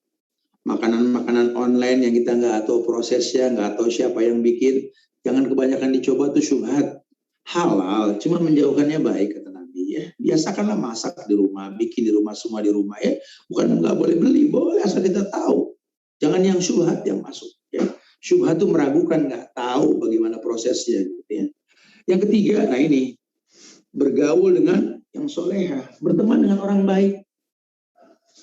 Makanan-makanan online yang kita nggak tahu prosesnya, nggak tahu siapa yang bikin, jangan kebanyakan dicoba tuh syubhat. Halal, cuma menjauhkannya baik, kata Nabi ya. Biasakanlah masak di rumah, bikin di rumah, semua di rumah ya. Bukan nggak boleh beli, boleh asal kita tahu. Jangan yang syubhat yang masuk ya. Syubhat itu meragukan, nggak tahu bagaimana prosesnya gitu ya. Yang ketiga, nah ini bergaul dengan yang soleha, berteman dengan orang baik.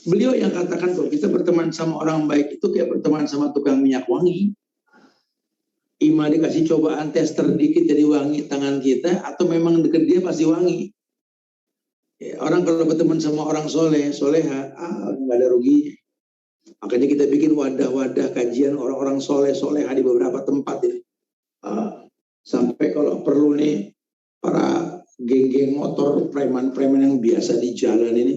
Beliau yang katakan kalau kita berteman sama orang baik itu kayak berteman sama tukang minyak wangi. Ima dikasih cobaan tester dikit jadi wangi tangan kita, atau memang deket dia pasti wangi. Ya, orang kalau berteman sama orang soleha, nggak ada ruginya. Makanya kita bikin wadah-wadah kajian orang-orang soleha di beberapa tempat ini. Sampai kalau perlu nih para geng-geng motor, preman-preman yang biasa di jalan ini,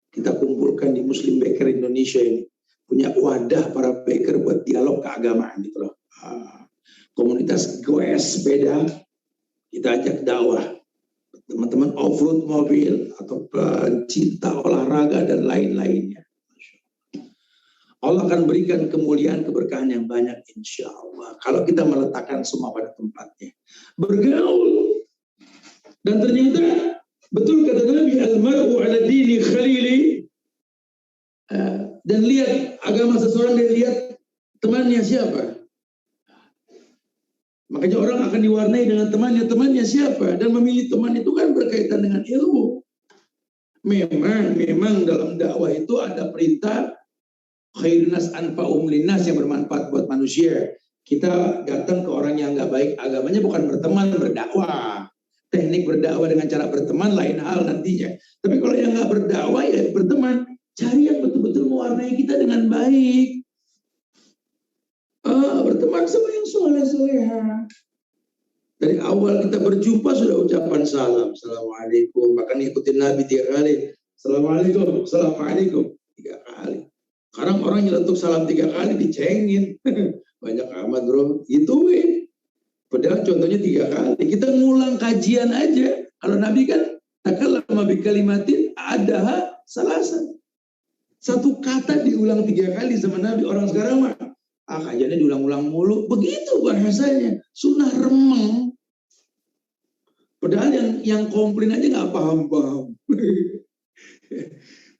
kita kumpulkan di Muslim Baker Indonesia ini. Punya wadah para baker buat dialog keagamaan gitu loh. Komunitas goes sepeda, kita ajak dakwah. Teman-teman off-road mobil, atau pencinta olahraga dan lain-lainnya. Allah akan berikan kemuliaan, keberkahan yang banyak insya Allah. Kalau kita meletakkan semua pada tempatnya. Bergaul. Dan ternyata betul kata Nabi, al-mar'u ala dini khalili. Dan lihat agama seseorang, dan lihat temannya siapa. Makanya orang akan diwarnai dengan temannya siapa. Dan memilih teman itu kan berkaitan dengan ilmu. Memang dalam dakwah itu ada perintah khairun nas anfa'uhum linnas, yang bermanfaat buat manusia. Kita datang ke orang yang nggak baik agamanya, bukan berteman, berdakwah. Teknik berdakwah dengan cara berteman lain hal nantinya. Tapi kalau yang nggak berdakwah ya berteman, cari yang betul-betul mewarnai kita dengan baik. Berteman sama yang soleh-soleha. Dari awal kita berjumpa sudah ucapan salam, assalamualaikum. Bahkan ikutin Nabi 3 kali, assalamualaikum, assalamualaikum 3 kali. Sekarang orang nyelentuk salam 3 kali dicengin. Banyak amat bro, gituin. Padahal contohnya 3 kali. Kita ngulang kajian aja. Kalau Nabi kan takallama bi kalimatin adaha salasan. Satu kata diulang 3 kali sama Nabi. Orang sekarang mah kajiannya diulang-ulang mulu. Begitu bahasanya. Sunnah remeng. Padahal yang komplain aja nggak paham-paham.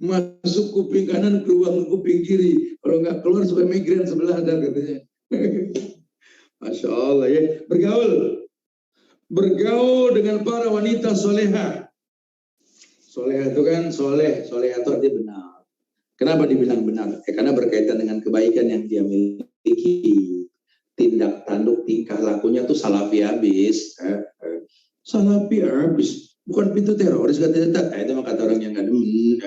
Masuk kuping kanan, keluar kuping kiri. Kalau nggak keluar supaya migran sebelah ada katanya. Masya Allah ya. Bergaul dengan para wanita soleha. Soleha itu kan soleha itu artinya benar. Kenapa dibilang benar? Karena berkaitan dengan kebaikan yang dia miliki. Tindak tanduk tingkah lakunya tuh salafi habis. Salafi habis. Bukan pintu teroris kata-kata. Itu mah kata orang yang nggak demen.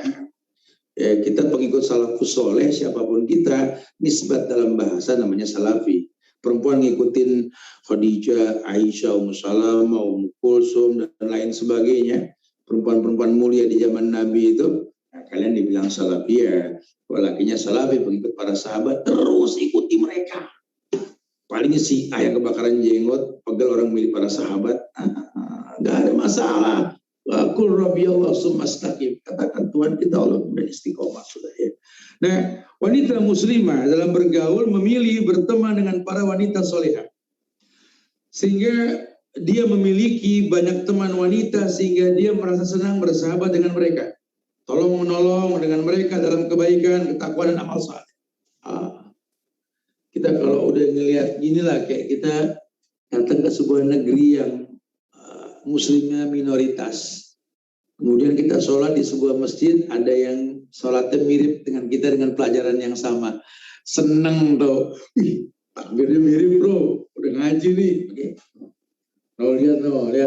Kita pengikut salafus soleh, siapapun kita, nisbat dalam bahasa namanya salafi. Perempuan ngikutin Khadijah, Aisyah, Ummu Salamah, Ummu Kulsum, dan lain sebagainya. Perempuan-perempuan mulia di zaman Nabi itu, kalian dibilang salafi ya. Lakinya salafi, pengikut para sahabat, terus ikuti mereka. Palingnya si ayah kebakaran jenggot, pegel orang milih para sahabat, nggak ada masalah. Qul rabbi Allah summa astaqim. Katakan Tuhan kita Allah kemudian istiqomah sudah ya. Nah, wanita muslimah dalam bergaul memilih berteman dengan para wanita solehah. Sehingga dia memiliki banyak teman wanita, sehingga dia merasa senang bersahabat dengan mereka. Tolong menolong dengan mereka dalam kebaikan, ketakwaan dan amal saleh. Kita kalau udah ngelihat inilah, kayak kita datang ke sebuah negeri yang muslimnya minoritas. Kemudian kita sholat di sebuah masjid, ada yang sholatnya mirip dengan kita dengan pelajaran yang sama. Seneng tuh. Takbirnya mirip bro, udah ngaji nih. Lihat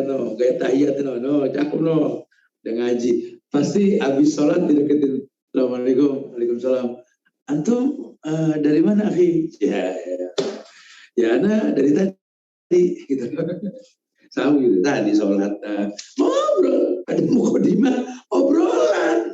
no, kayak tahiyat no, cakep no, udah ngaji. Pasti habis sholat dideketin. Assalamualaikum, waalaikumsalam. Antum dari mana akhi? Ya, ana dari tadi gitu. Sama gitu, tadi sholat ngobrol, ada mukadimah obrolan.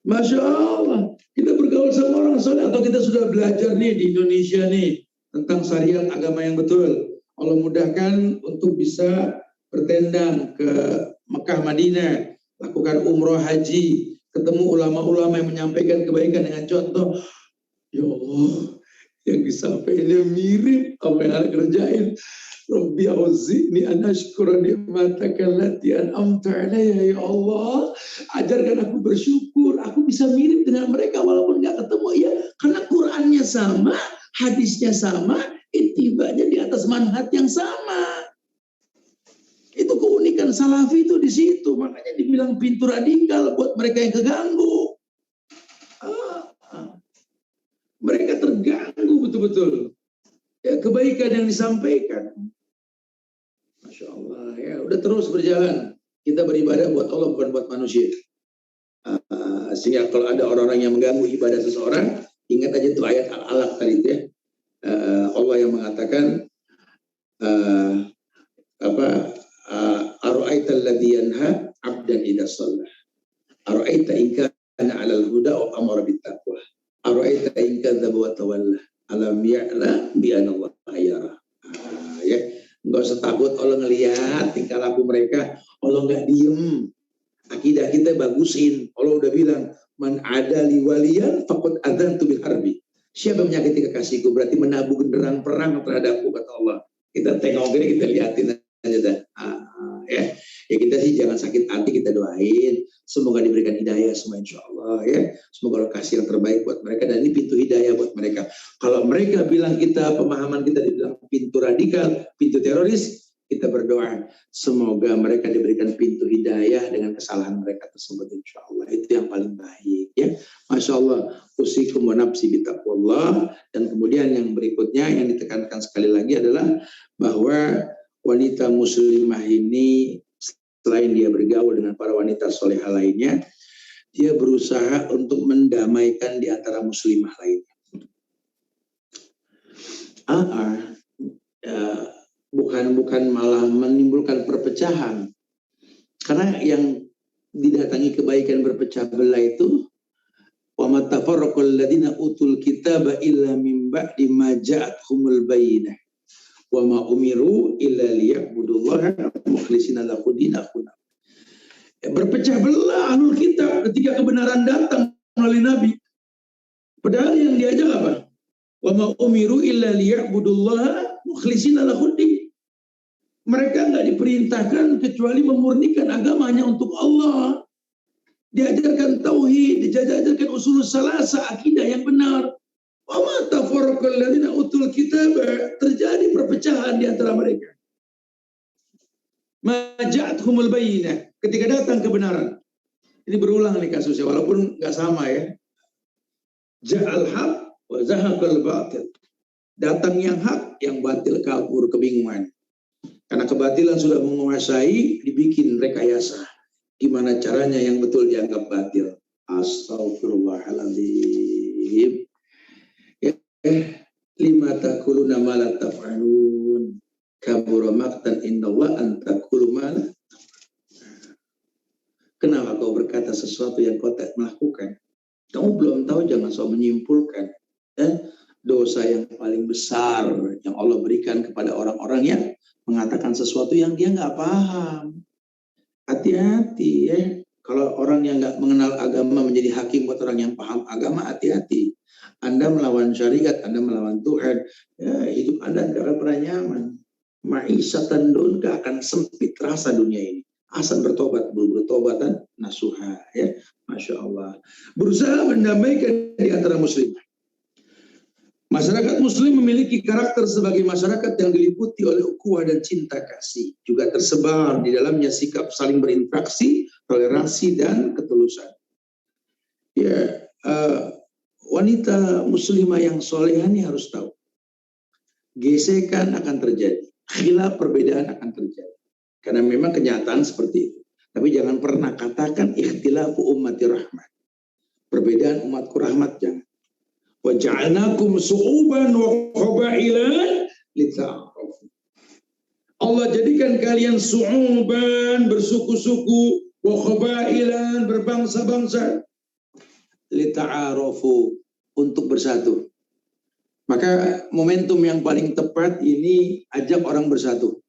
Masya Allah, kita bergaul sama orang soleh. Atau kita sudah belajar nih di Indonesia nih tentang syariat agama yang betul. Allah mudahkan untuk bisa bertendang ke Mekah Madinah, lakukan umroh haji, ketemu ulama-ulama yang menyampaikan kebaikan dengan contoh. Ya Allah, yang disampaikannya mirip apa yang ada kerjain. Rabbi auzi'ni an ashkura ni'mataka allati an'amta 'alayya ya Allah. Ajarkan aku bersyukur. Aku bisa mirip dengan mereka walaupun enggak ketemu ya, karena Qur'annya sama, hadisnya sama, ittibanya di atas manhaj yang sama. Itu keunikan salafi itu di situ. Makanya dibilang pintu radikal buat mereka yang keganggu. Mereka terganggu betul-betul. Ya, kebaikan yang disampaikan. Masya Allah, ya udah terus berjalan. Kita beribadah buat Allah, bukan buat manusia. Sehingga kalau ada orang-orang yang mengganggu ibadah seseorang, ingat aja tuh ayat Al-Alaq tadi itu ya. Allah yang mengatakan Ara'aita alladhi yanha 'abdan idza shalla. Ara'aita in kana 'alal huda wa amara bit taqwa. Ara'aita in kadzdzaba wa tawalla. Alam ya'lam bi anna Allah yara. Ya, enggak usah takut Allah ngelihat tingkah laku mereka. Allah enggak diem. Akidah kita bagusin. Allah udah bilang, man ada li waliyan faqad adzantu bil harbi. Siapa yang menyakiti kekasihku berarti menabuh genderang perang terhadapku, kata Allah. Kita tengok gini, kita lihatin aja dah. Ya. Semoga diberikan hidayah semua insya Allah ya. Semoga Allah kasih yang terbaik buat mereka, dan ini pintu hidayah buat mereka. Kalau mereka bilang kita, pemahaman kita dibilang pintu radikal, pintu teroris, kita berdoa semoga mereka diberikan pintu hidayah dengan kesalahan mereka tersebut insya Allah. Itu yang paling baik ya. Masya Allah, usikum wa nafsi bitaqwallah. Dan kemudian yang berikutnya yang ditekankan sekali lagi adalah bahwa wanita muslimah ini selain dia bergaul dengan para wanita solehah lainnya, dia berusaha untuk mendamaikan di antara muslimah lainnya. Bukan malah menimbulkan perpecahan. Karena yang didatangi kebaikan berpecah belah itu, wa matafarraqal ladina utul kitaba illa min ba'di ma ja'atuhumul bayyinah wa ma umiru illa liya'budullaha mukhlishina lahu dinahum. Berpecah belah ahlul kitab ketika kebenaran datang oleh Nabi. Padahal yang diajak apa? Wa ma umiru illa liya'budullaha mukhlishina lahu din. Mereka nggak diperintahkan kecuali memurnikan agamanya untuk Allah. Diajarkan tauhid, diajarkan usul salasa, akidah yang benar. Wa ma tafarraqal ladzina utul kitab, terjadi perpecahan di antara mereka. Maja'athumul bayyinah, ketika datang kebenaran. Ini berulang nih kasusnya, walaupun nggak sama ya. Ja'al haq wa zahaqal batil. Datang yang hak, yang batil kabur, kebingungan. Karena kebatilan sudah menguasai, dibikin rekayasa. Gimana caranya yang betul dianggap batil. Astaghfirullahaladzim. Lima taquluna ma la taf'alun. Kabura maqtan indallah an taqulu ma la taf'alun. Kenapa kau berkata sesuatu yang kau tak melakukan? Kamu belum tahu, jangan sok menyimpulkan. Dosa yang paling besar yang Allah berikan kepada orang-orang yang mengatakan sesuatu yang dia nggak paham. Hati-hati ya. Kalau orang yang nggak mengenal agama menjadi hakim buat orang yang paham agama, hati-hati. Anda melawan syariat, Anda melawan Tuhan, ya, hidup Anda tidak akan pernah nyaman. Ma'isyatan dunka, akan sempit rasa dunia ini. Asal bertobatan nasuha ya. Masya Allah. Berusaha mendamaikan di antara muslim. Masyarakat muslim memiliki karakter sebagai masyarakat yang diliputi oleh ukhuwah dan cinta kasih. Juga tersebar di dalamnya sikap saling berinteraksi, toleransi, dan ketulusan. Ya, wanita muslimah yang solehah ini harus tahu. Gesekan akan terjadi. Khilaf, perbedaan akan terjadi. Karena memang kenyataan seperti itu. Tapi jangan pernah katakan ikhtilafu ummati rahmat. Perbedaan umatku rahmat, jangan. Wa ja'alnakum su'uban wa qabailan lita'arafu. Allah jadikan kalian su'uban, bersuku-suku, wa qabailan, berbangsa-bangsa, lita'arafu, untuk bersatu. Maka momentum yang paling tepat ini ajak orang bersatu.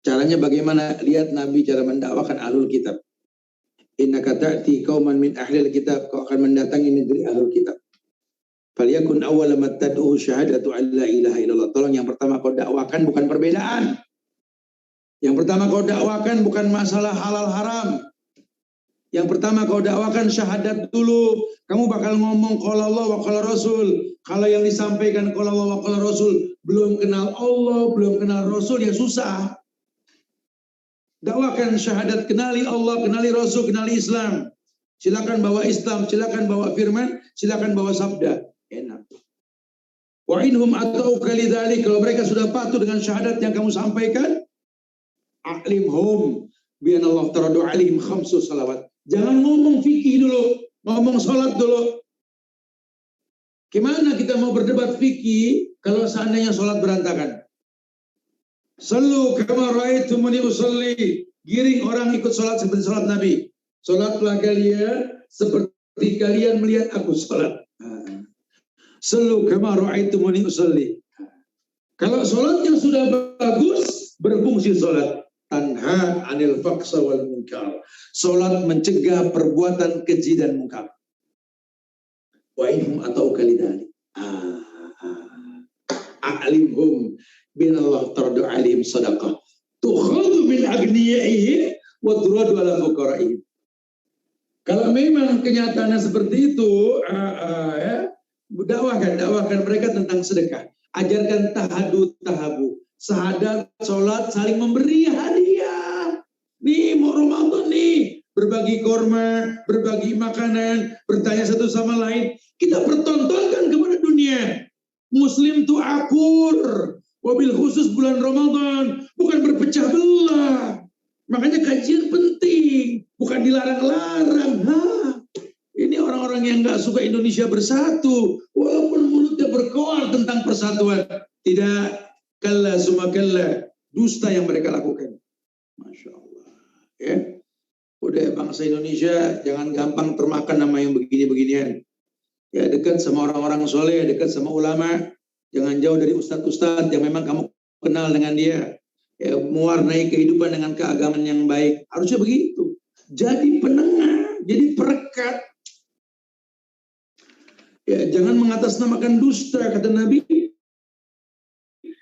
Caranya bagaimana? Lihat Nabi cara mendakwakan ahlul kitab. Innaka ta'ti qauman min ahlil kitab, kau akan mendatangi negeri ahlul kitab. Faliyakun awwala ma tad'u syahadatu an la ilaha illallah. Tolong yang pertama kau dakwakan bukan perbedaan. Yang pertama kau dakwakan bukan masalah halal haram. Yang pertama kau dakwakan syahadat dulu. Kamu bakal ngomong qala Allah wa qala Rasul. Kalau yang disampaikan qala Allah wa qala Rasul belum kenal Allah, belum kenal Rasul, ya susah. Dakwakan syahadat, kenali Allah, kenali Rasul, kenali Islam. Silakan bawa Islam, silakan bawa firman, silakan bawa sabda. Enak. Wa inhum atauka lidzalik, kalau mereka sudah patuh dengan syahadat yang kamu sampaikan, a'limhum bi anna Allah taradu alaihim khamsu salawat. Jangan ngomong fikih dulu, ngomong salat dulu. Gimana kita mau berdebat fikih kalau seandainya salat berantakan? Sallu kama ra'aitumuni usolli. Giring orang ikut salat seperti salat Nabi. Salatlah kalian seperti kalian melihat aku salat. Sallu kama ra'aitumuni usolli. Kalau salatnya sudah bagus, berfungsi salat. Tanha anil faqsa wal munkar. Salat mencegah perbuatan keji dan munkar. Wa inhum atau kalidali. A'limhum binallah tardu alim sadaqah. Tukhadu min agniyaihim wa turadu ala fuqaraihim. Kalau memang kenyataannya seperti itu, ya, dakwahkan mereka tentang sedekah. Ajarkan tahadu tahabu, sahadat, sholat, saling memberi hadiah. Nih mau Ramadan nih, berbagi korma, berbagi makanan, bertanya satu sama lain. Kita pertontonkan kepada dunia. Muslim tuh akur, wabil khusus bulan Ramadan, bukan berpecah belah. Makanya kajian penting, bukan dilarang-larang. Ini orang-orang yang nggak suka Indonesia bersatu, walaupun mulutnya berkoar tentang persatuan. Tidak, kalla summa kalla, dusta yang mereka lakukan. Masya Allah. Ya, udah bangsa Indonesia jangan gampang termakan nama yang begini-beginian. Ya, dekat sama orang-orang soleh, dekat sama ulama, jangan jauh dari ustadz-ustadz yang memang kamu kenal dengan dia. Ya, mewarnai kehidupan dengan keagamaan yang baik. Harusnya begitu. Jadi penengah, jadi perekat. Ya, jangan mengatasnamakan dusta, kata Nabi.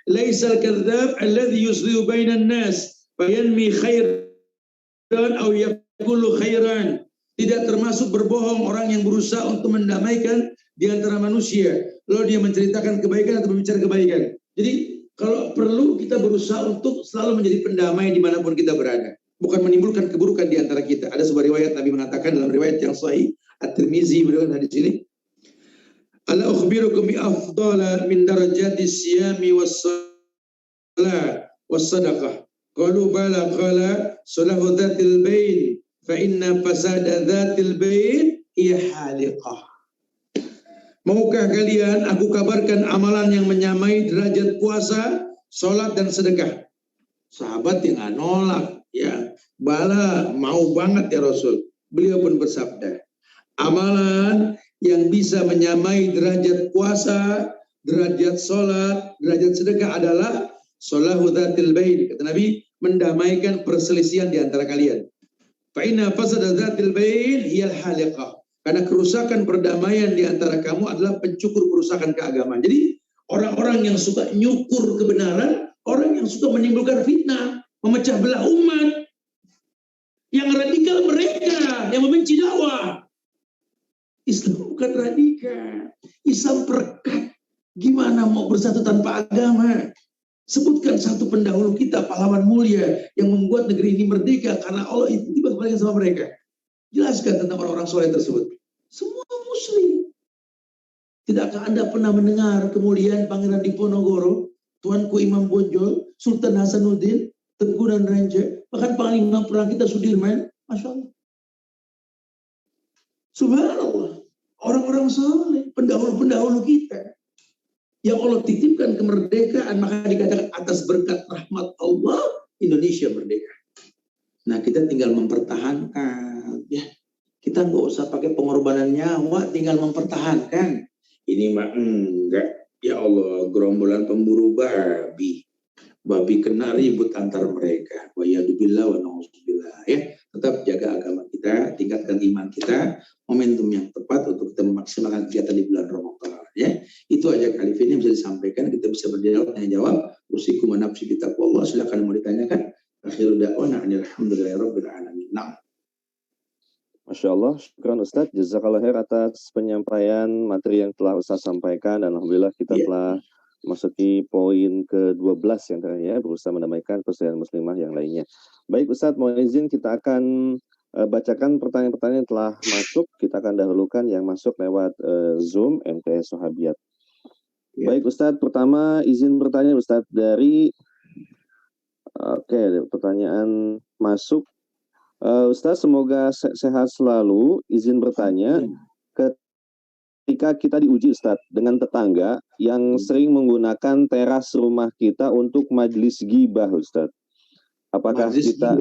Laisal kadzdzab alladzi yuslihu bainan nas fayanmi khairan aw yaqulu khairan. Tidak termasuk berbohong orang yang berusaha untuk mendamaikan di antara manusia. Lalu dia menceritakan kebaikan atau berbicara kebaikan. Jadi kalau perlu kita berusaha untuk selalu menjadi pendamai dimanapun kita berada. Bukan menimbulkan keburukan di antara kita. Ada sebuah riwayat Nabi mengatakan dalam riwayat yang sahih, At-Tirmizi beriwayat hadis ini. Ala ukhbirukum bi afdala min darajati siyami was-salah was-sadaqah. Qalu bala qala salahu dzatil bain fa inna fasada dzatil bain hiya haliqah. Maukah kalian aku kabarkan amalan yang menyamai derajat puasa, sholat dan sedekah? Sahabat yang nolak, ya, bala mau banget ya Rasul. Beliau pun bersabda, amalan yang bisa menyamai derajat puasa, derajat sholat, derajat sedekah adalah sholahu dzatil bain. Kata Nabi, mendamaikan perselisihan di antara kalian. Fa inna fasada dzatil bain hiyal haliqah. Karena kerusakan perdamaian di antara kamu adalah pencukur kerusakan keagamaan. Jadi orang-orang yang suka nyukur kebenaran, orang yang suka menimbulkan fitnah, memecah belah umat, yang radikal mereka, yang membenci dakwah. Islam bukan radikal, Islam perekat. Gimana mau bersatu tanpa agama? Sebutkan satu pendahulu kita, pahlawan mulia, yang membuat negeri ini merdeka karena Allah itu dibagi sama mereka. Jelaskan tentang orang-orang soleh tersebut. Semua muslim. Tidakkah Anda pernah mendengar kemuliaan Pangeran Diponegoro, Tuanku Imam Bonjol, Sultan Hasanuddin, Tengku dan Raja, bahkan Panglima Perang kita Sudirman? Masya Allah. Subhanallah. Orang-orang soleh, pendahulu-pendahulu kita, yang Allah titipkan kemerdekaan, maka dikatakan atas berkat rahmat Allah, Indonesia merdeka. Nah, kita tinggal mempertahankan, ya. Kita nggak usah pakai pengorbanan nyawa, tinggal mempertahankan. Ini mah enggak. Ya Allah, gerombolan pemburu babi. Babi kena ribut antar mereka. Wa yadubillah wa na'udzubillah. Ya, tetap jaga agama kita, tingkatkan iman kita. Momentum yang tepat untuk kita memaksimalkan kegiatan di bulan Ramadan. Ya, itu aja kali ini yang bisa disampaikan. Kita bisa berdialog, tanya jawab. Usikum wa nafsi bitaqwallah. Silakan mau ditanyakan. Akhirul da'wana alhamdulillahirabbil alamin. Nah. Masya Allah, syukran Ustadz, jazakallah khair atas penyampaian materi yang telah Ustadz sampaikan, dan alhamdulillah kita telah masuki poin ke-12 yang terakhir, berusaha mendamaikan persaudaraan muslimah yang lainnya. Baik Ustadz, mohon izin kita akan bacakan pertanyaan-pertanyaan yang telah masuk. Kita akan dahulukan yang masuk lewat Zoom MTS Sahabiat. Baik Ustadz, pertama izin bertanya Ustadz dari pertanyaan masuk. Ustaz, semoga sehat selalu. Izin bertanya, ketika kita diuji Ustaz dengan tetangga yang sering menggunakan teras rumah kita untuk majelis gibah Ustaz, apakah majelis kita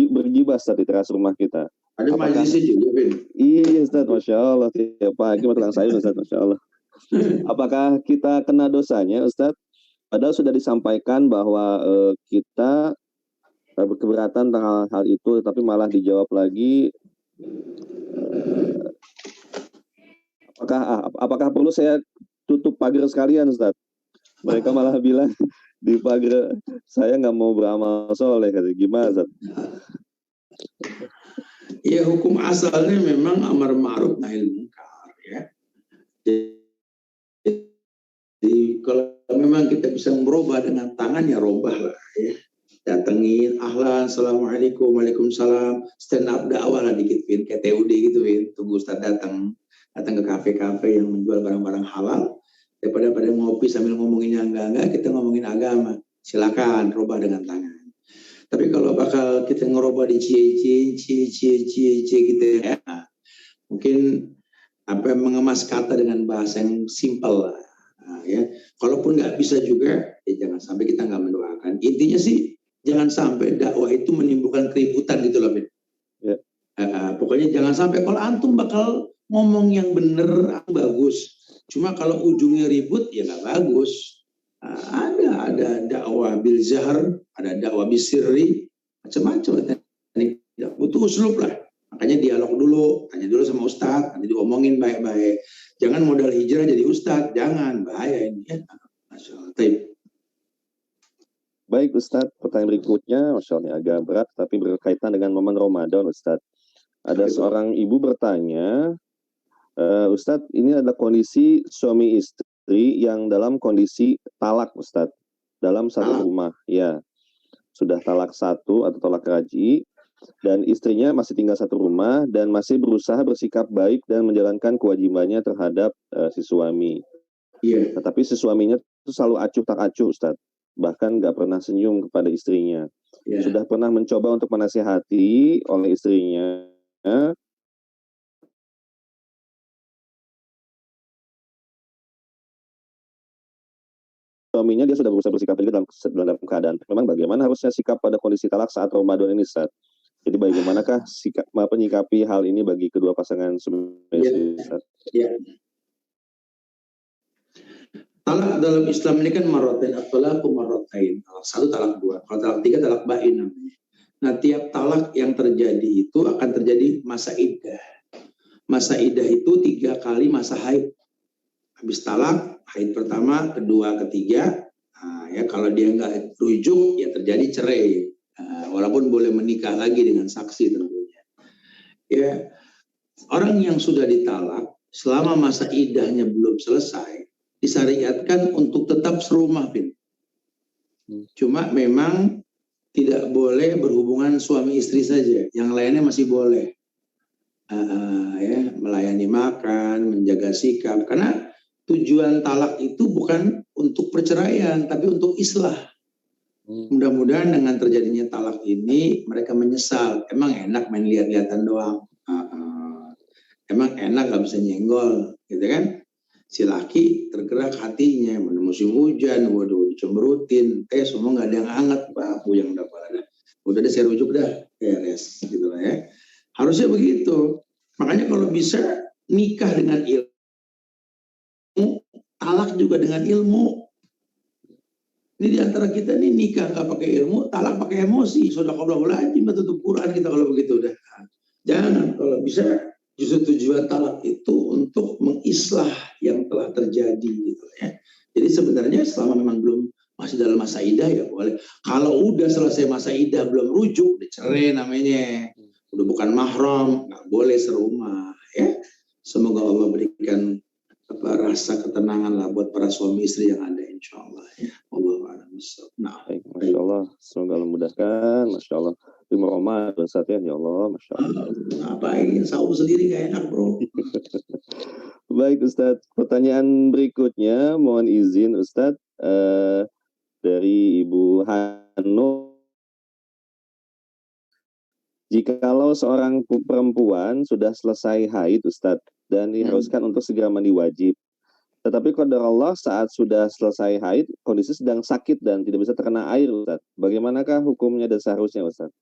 bergibah Ustaz di teras rumah kita? Ada majelisnya juga, Ben? Iya Ustaz, Masya Allah, tiap pagi makan sayur Ustaz, Masya Allah. Apakah kita kena dosanya Ustaz? Padahal sudah disampaikan bahwa kita berkeberatan tentang hal itu, tapi malah dijawab lagi. Apakah perlu saya tutup pagar sekalian Ustaz? Mereka malah bilang di pagar saya nggak mau beramal soleh, kata gimana Ustaz? Ya, hukum asalnya memang amar ma'ruf nahi munkar ya. Jadi kalau memang kita bisa merubah dengan tangan ya robahlah ya. Datengin, ahlan, assalamualaikum, waalaikumsalam, stand up dakwah lah dikit, Vin, kayak TUD gitu, Vin. Tunggu Ustaz datang ke kafe-kafe yang menjual barang-barang halal, daripada pada ngopi sambil ngomongin yang enggak, kita ngomongin agama. Silakan rubah dengan tangan. Tapi kalau bakal kita ngerubah di cie gitu ya, mungkin mengemas kata dengan bahasa yang simpel lah. Nah, ya, kalaupun nggak bisa juga, ya jangan sampai kita nggak mendoakan. Intinya sih jangan sampai dakwah itu menimbulkan keributan gitu loh, Ben. Ya. Pokoknya jangan sampai, kalau antum bakal ngomong yang bener bagus. Cuma kalau ujungnya ribut ya nggak bagus. Ada dakwah bil zahar, ada dakwah bisirri, macam-macam. Tidak butuh uslub lah. Makanya dialog dulu, tanya dulu sama Ustadz, nanti diomongin baik-baik. Jangan modal hijrah jadi Ustadz, jangan, bahaya ini ya. Masya Allah. Baik Ustadz, pertanyaan berikutnya, Masya Allah agak berat, tapi berkaitan dengan momen Ramadan Ustadz. Ada seorang ibu bertanya, Ustadz, ini adalah kondisi suami istri yang dalam kondisi talak Ustadz, dalam satu rumah, ya. Sudah talak satu atau talak raji, dan istrinya masih tinggal satu rumah dan masih berusaha bersikap baik dan menjalankan kewajibannya terhadap si suami. Iya. Tetapi si suaminya itu selalu acuh tak acuh, Ustadz. Bahkan nggak pernah senyum kepada istrinya. Yeah. Sudah pernah mencoba untuk menasihati oleh istrinya. Suaminya dia sudah berusaha bersikap baik dalam keadaan. Memang bagaimana harusnya sikap pada kondisi talak saat Ramadan ini, Ustadz? Jadi bagaimanakah menyikapi hal ini bagi kedua pasangan suami istri? Ya. Talak dalam Islam ini kan marratain, at-talaqu marratain. Talak satu, talak dua. Kalau talak tiga, talak bain namanya. Nah, tiap talak yang terjadi itu akan terjadi masa iddah. Masa iddah itu 3 kali masa haid. Habis talak, haid pertama, kedua, ketiga. Nah, ya kalau dia nggak rujuk, ya terjadi cerai. Walaupun boleh menikah lagi dengan saksi tentunya. Ya, orang yang sudah ditalak selama masa iddahnya belum selesai, disyariatkan untuk tetap serumah, Bin. Cuma memang tidak boleh berhubungan suami istri saja, yang lainnya masih boleh. Ya, melayani makan, menjaga sikap, karena tujuan talak itu bukan untuk perceraian, tapi untuk islah. Mudah-mudahan dengan terjadinya talak ini mereka menyesal. Emang enak main lihat-lihatan doang. Emang enak gak bisa nyenggol, gitu kan? Si laki tergerak hatinya, musim hujan, waduh dicemberutin, semua nggak ada yang hangat, babu yang dapat. Udah deh saya rujuk dah, beres, gitu lah ya. Harusnya begitu. Makanya kalau bisa nikah dengan ilmu, talak juga dengan ilmu. Ini diantara kita nih nikah nggak pakai ilmu, talak pakai emosi. Shadaqallahul adzim, tutup Quran kita kalau begitu udah. Jangan, kalau bisa justru tujuan talak itu untuk mengislah yang telah terjadi gitu ya. Jadi sebenarnya selama memang belum masih dalam masa iddah ya boleh. Kalau udah selesai masa iddah belum rujuk, dicerai namanya. Udah bukan mahram, nggak boleh serumah ya. Semoga Allah berikan rasa ketenangan lah buat para suami istri yang ada, insya Allah ya. Nah, Masya Allah, semoga Allah mudahkan, Masya Allah. Terima Ramadan Ustaz ya Allah, Masya Allah. Ngapain sahur sendiri gak enak bro. Baik Ustaz, pertanyaan berikutnya mohon izin Ustaz dari Ibu Hano. Jikalau seorang perempuan sudah selesai haid Ustaz dan diharuskan untuk segera mandi wajib, tetapi qadar Allah saat sudah selesai haid kondisi sedang sakit dan tidak bisa terkena air Ustaz, bagaimanakah hukumnya dan seharusnya Ustaz?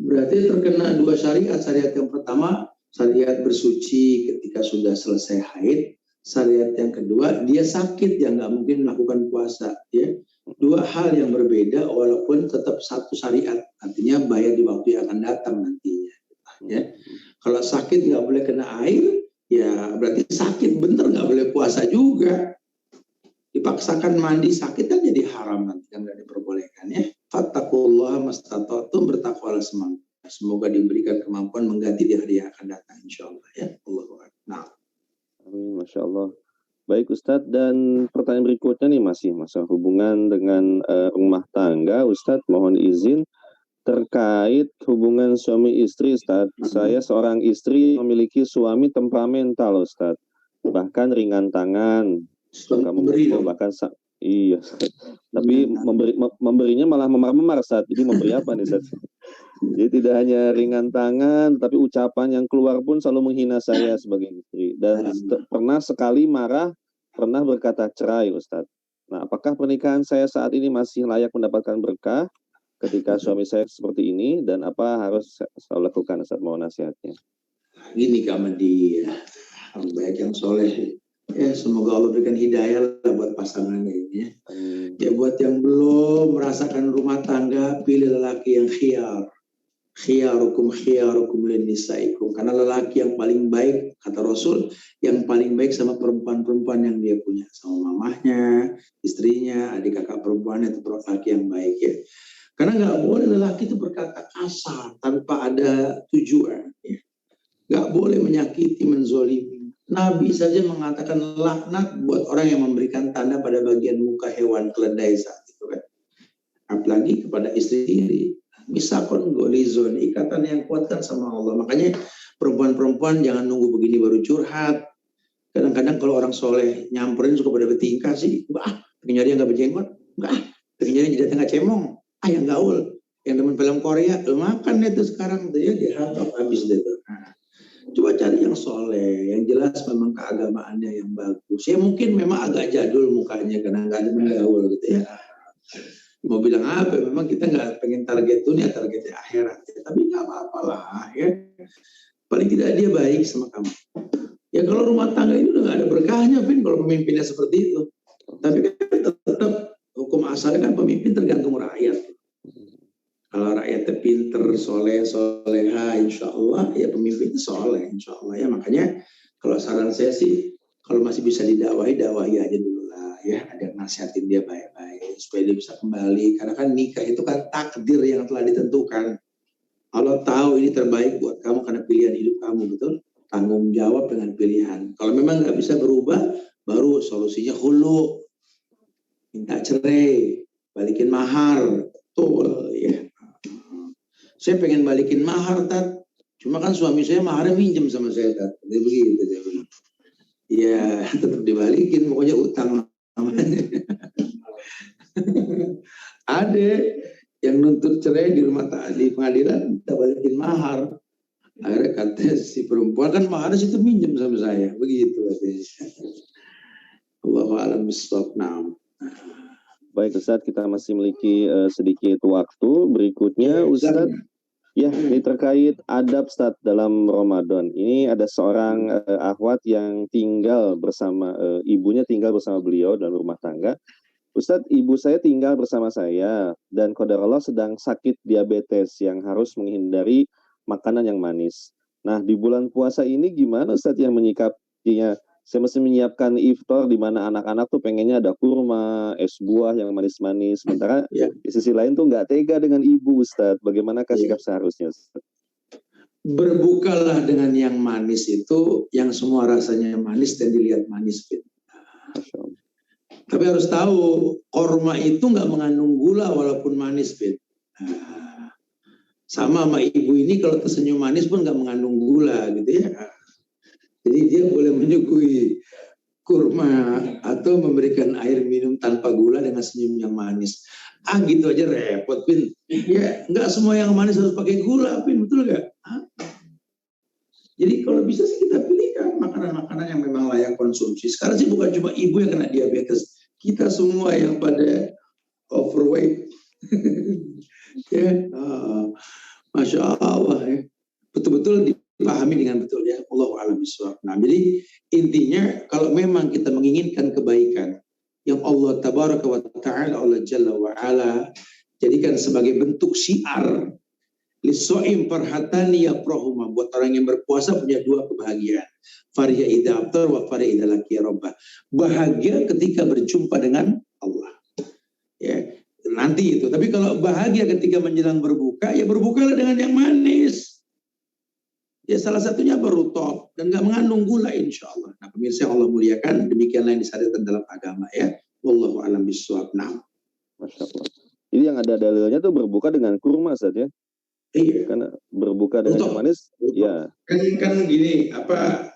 Berarti terkena 2 syariat. Syariat yang pertama, syariat bersuci ketika sudah selesai haid. Syariat yang kedua, dia sakit yang nggak mungkin melakukan puasa. Ya, 2 hal yang berbeda walaupun tetap satu syariat. Artinya bayar di waktu yang akan datang nantinya. Ya, kalau sakit nggak boleh kena air, ya berarti sakit bener nggak boleh puasa juga. Dipaksakan mandi sakit kan jadi haram nanti kan nggak diperbolehkan ya. Fattaqullaha mastata'tum, bertakwalah semampu. Semoga diberikan kemampuan mengganti di hari yang akan datang, insya Allah ya. Allahu Akbar. Nah. Amin, Masya Allah. Baik Ustadz, dan pertanyaan berikutnya nih masih masalah hubungan dengan rumah tangga. Ustadz, mohon izin terkait hubungan suami istri, Ustadz. Saya seorang istri memiliki suami temperamental, Ustadz. Bahkan ringan tangan, suka memukul, bahkan iya. Tapi memberinya malah memar-memar, Ustadz. Jadi memberi apa nih, Ustadz? Jadi tidak hanya ringan tangan, tapi ucapan yang keluar pun selalu menghina saya sebagai istri. Dan pernah sekali marah, pernah berkata cerai, Ustadz. Nah, apakah pernikahan saya saat ini masih layak mendapatkan berkah ketika suami saya seperti ini? Dan apa harus saya lakukan, Ustadz? Mohon nasihatnya. Gini Kak Madi, baik yang soleh. Ya, semoga Allah berikan hidayah lah buat pasangannya ini ya. Ya buat yang belum merasakan rumah tangga, pilih lelaki yang khiyar. Khiyarukum linisaikum. Karena lelaki yang paling baik, kata Rasul, yang paling baik sama perempuan-perempuan yang dia punya. Sama mamahnya, istrinya, adik kakak perempuannya, itu lelaki yang baik ya. Karena nggak boleh lelaki itu berkata kasar tanpa ada tujuan ya. Nggak boleh menyakiti, menzolimi. Nabi saja mengatakan laknat buat orang yang memberikan tanda pada bagian muka hewan keledai saat itu kan. Apalagi kepada istri. Misakon golizon, ikatan yang kuatkan sama Allah. Makanya perempuan-perempuan jangan nunggu begini baru curhat. Kadang-kadang kalau orang soleh nyamperin suka pada bertingkah sih. Pengen nyari yang gak berjenggot. Pengen nyari yang jidatnya gak cemong. Yang gaul. Yang demen film Korea. Makan itu sekarang. Dia dihantam habis deh. Coba cari yang soleh. Yang jelas memang keagamaannya yang bagus. Ya mungkin memang agak jadul mukanya. Karena gak demen gaul gitu ya. Mau bilang apa, memang kita nggak pengen target dunia, targetnya akhirat. Ya, tapi nggak apa-apa lah ya. Paling tidak dia baik sama kamu. Ya kalau rumah tangga ini udah nggak ada berkahnya, Vin, kalau pemimpinnya seperti itu. Tapi kan tetap hukum asalnya kan pemimpin tergantung rakyat. Kalau rakyatnya pinter, soleha, insya Allah ya pemimpinnya soleh, insya Allah ya. Makanya kalau saran saya sih, kalau masih bisa didakwahi aja dulu lah ya. Ada nasihatin dia baik-baik supaya dia bisa kembali. Karena kan nikah itu kan takdir yang telah ditentukan. Allah tahu ini terbaik buat kamu karena pilihan hidup kamu, betul? Tanggung jawab dengan pilihan. Kalau memang nggak bisa berubah, baru solusinya khulu. Minta cerai, balikin mahar. Betul ya. Saya pengen balikin mahar, Tat. Cuma kan suami saya maharnya minjem sama saya, Tat. Dia begitu, dia bilang. Ya, tetap dibalikin, pokoknya utang namanya. Ada yang nuntut cerai di pengadilan, kita balikin mahar. Akhirnya kata si perempuan, kan maharnya situ minjem sama saya. Begitu katanya. Allahu a'lam bishawab. Baik Ustadz, kita masih memiliki sedikit waktu. Berikutnya Ustadz, ya ini terkait adab Ustadz dalam Ramadan. Ini ada seorang akhwat yang tinggal bersama ibunya, tinggal bersama beliau dalam rumah tangga. Ustadz, ibu saya tinggal bersama saya dan qadarullah sedang sakit diabetes yang harus menghindari makanan yang manis. Nah, di bulan puasa ini gimana Ustadz yang menyikapinya? Saya mesti menyiapkan iftar di mana anak-anak tuh pengennya ada kurma, es buah yang manis-manis. Sementara di sisi lain tuh nggak tega dengan ibu Ustadz. Bagaimana sikap seharusnya Ustadz? Berbukalah dengan yang manis itu, yang semua rasanya manis dan dilihat manis. Masya Allah. Tapi harus tahu, korma itu nggak mengandung gula walaupun manis, Fit. Sama ibu ini kalau tersenyum manis pun nggak mengandung gula, gitu ya. Jadi dia boleh menyukui kurma atau memberikan air minum tanpa gula dengan senyum yang manis. Gitu aja repot, Pin. Ya nggak semua yang manis harus pakai gula, Pin, betul nggak? Jadi kalau bisa sih kita pilihkan makanan-makanan yang memang layak konsumsi. Sekarang sih bukan cuma ibu yang kena diabetes, kita semua yang pada overweight. Ya, Masya Allah ya. Betul-betul dipahami dengan betul ya. Allahu a'lam bishawab. Nah, jadi intinya kalau memang kita menginginkan kebaikan yang Allah tabaraka wa ta'ala, Allah jalla wa ala jadikan sebagai bentuk syiar lisoim farhatani yafrahuma, buat orang yang berpuasa punya dua kebahagiaan. Fariya idza aftar wa fariya idza laqiya rabbah. Bahagia ketika berjumpa dengan Allah. Ya, nanti itu. Tapi kalau bahagia ketika menjelang berbuka, ya berbukalah dengan yang manis. Ya salah satunya berutop dan nggak mengandung gula insya Allah. Nah pemirsa yang Allah muliakan, demikianlah yang disyariatkan dalam agama ya. Wallahu a'lam bishawab. Nah. Masya Allah. Jadi yang ada dalilnya tuh berbuka dengan kurma saja. Iya. Karena berbuka dengan yang manis, ya. Kan gini,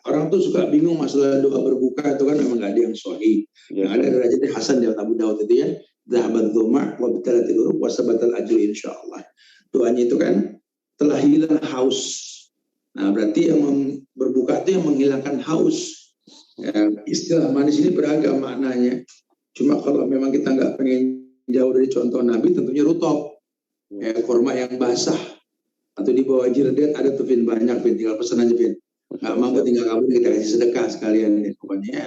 orang tuh suka bingung masalah doa berbuka itu kan memang nggak ada yang sahih. Ya, yang ada derajatnya Hasan dari Abu Dawud itu ya. Zahabat dhoma wa bitalatil uruq wa sabatal ajri insyaallah. Doanya itu kan telah hilang haus. Nah, berarti yang berbuka itu yang menghilangkan haus. Ya, istilah manis ini beragam maknanya. Cuma kalau memang kita nggak pengen jauh dari contoh Nabi, tentunya rutop. Ya, kurma yang basah. Atau di bawah jirdet ada tuh Vin, banyak Vin, tinggal pesan aja Vin. Nggak mampu tinggal kamu kita kasih sedekah sekalian ya. Pokoknya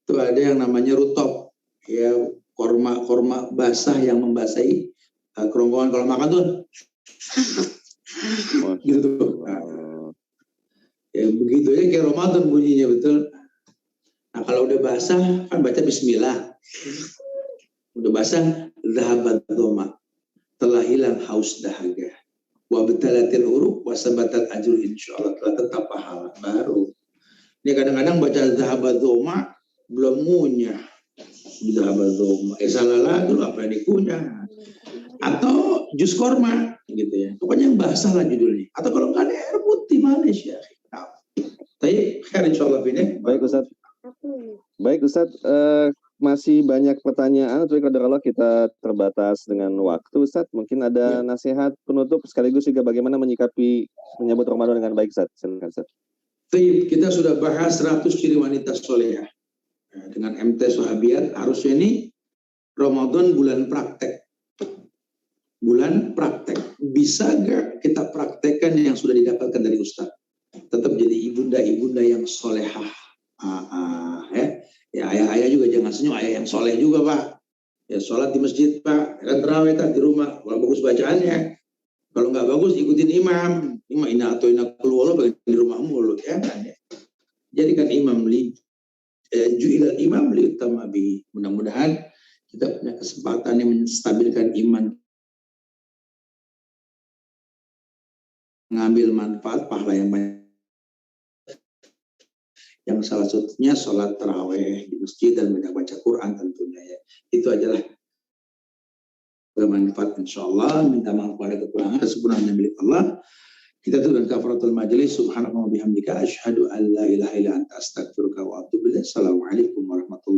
itu ada yang namanya rutop. Ya, kurma basah yang membasahi kerongkongan kalau makan tuh. Gitu tuh. Ya begitu ya kayak Ramadan bunyinya betul. Nah kalau udah basah kan baca bismillah. Udah basah zahabat dhoma. Telah hilang haus dahaga. Wa bitalatil uruq wa sabatat ajru insyaallah, telah tetap pahala baru. Ini kadang-kadang baca zahabat dhoma belum ngunyah. Zahabat dhoma. Salah lagi lu apa yang dikunyah. Atau jus korma gitu ya. Pokoknya yang basah lah judulnya. Atau kalau enggak ada air putih manis ya. Tapi khair insyaallah ini. Baik Ustaz. Baik Ustaz, masih banyak pertanyaan, tapi kalau kita terbatas dengan waktu Ustaz, mungkin ada nasihat penutup sekaligus juga bagaimana menyambut Ramadan dengan baik Ustaz. Silakan Ustaz. Kita sudah bahas 100 ciri wanita solehah. Dengan MT Sahabiyat harusnya ini Ramadan bulan praktek. Bulan praktek. Bisa gak kita praktekkan yang sudah didapatkan dari Ustaz? Tetap jadi ibunda-ibunda yang solehah. Ya ayah-ayah juga jangan senyum, ayah yang soleh juga Pak. Ya sholat di masjid Pak, kan terawih di rumah. Kalau bagus bacaannya, kalau nggak bagus ikutin imam. Imam ina atau ina keluar bagian di rumah mulu ya kan ya. Jadikan imam ju'ilal imam li utamabi. Mudah-mudahan kita punya kesempatan yang menstabilkan iman, mengambil manfaat pahala yang banyak. Yang salah satunya sholat taraweh di masjid dan baca Quran tentunya ya. Itu adalah bermanfaat insyaallah. Minta maaf pada kekurangan, sebenarnya milik Allah. Kita tuh dan kafaratul majelis. Subhanallah wa bihamdika asyhadu an la ilaha illa anta astaghfiruka wa atubu ilaik. Assalamualaikum warahmatullahi wabarakatuh.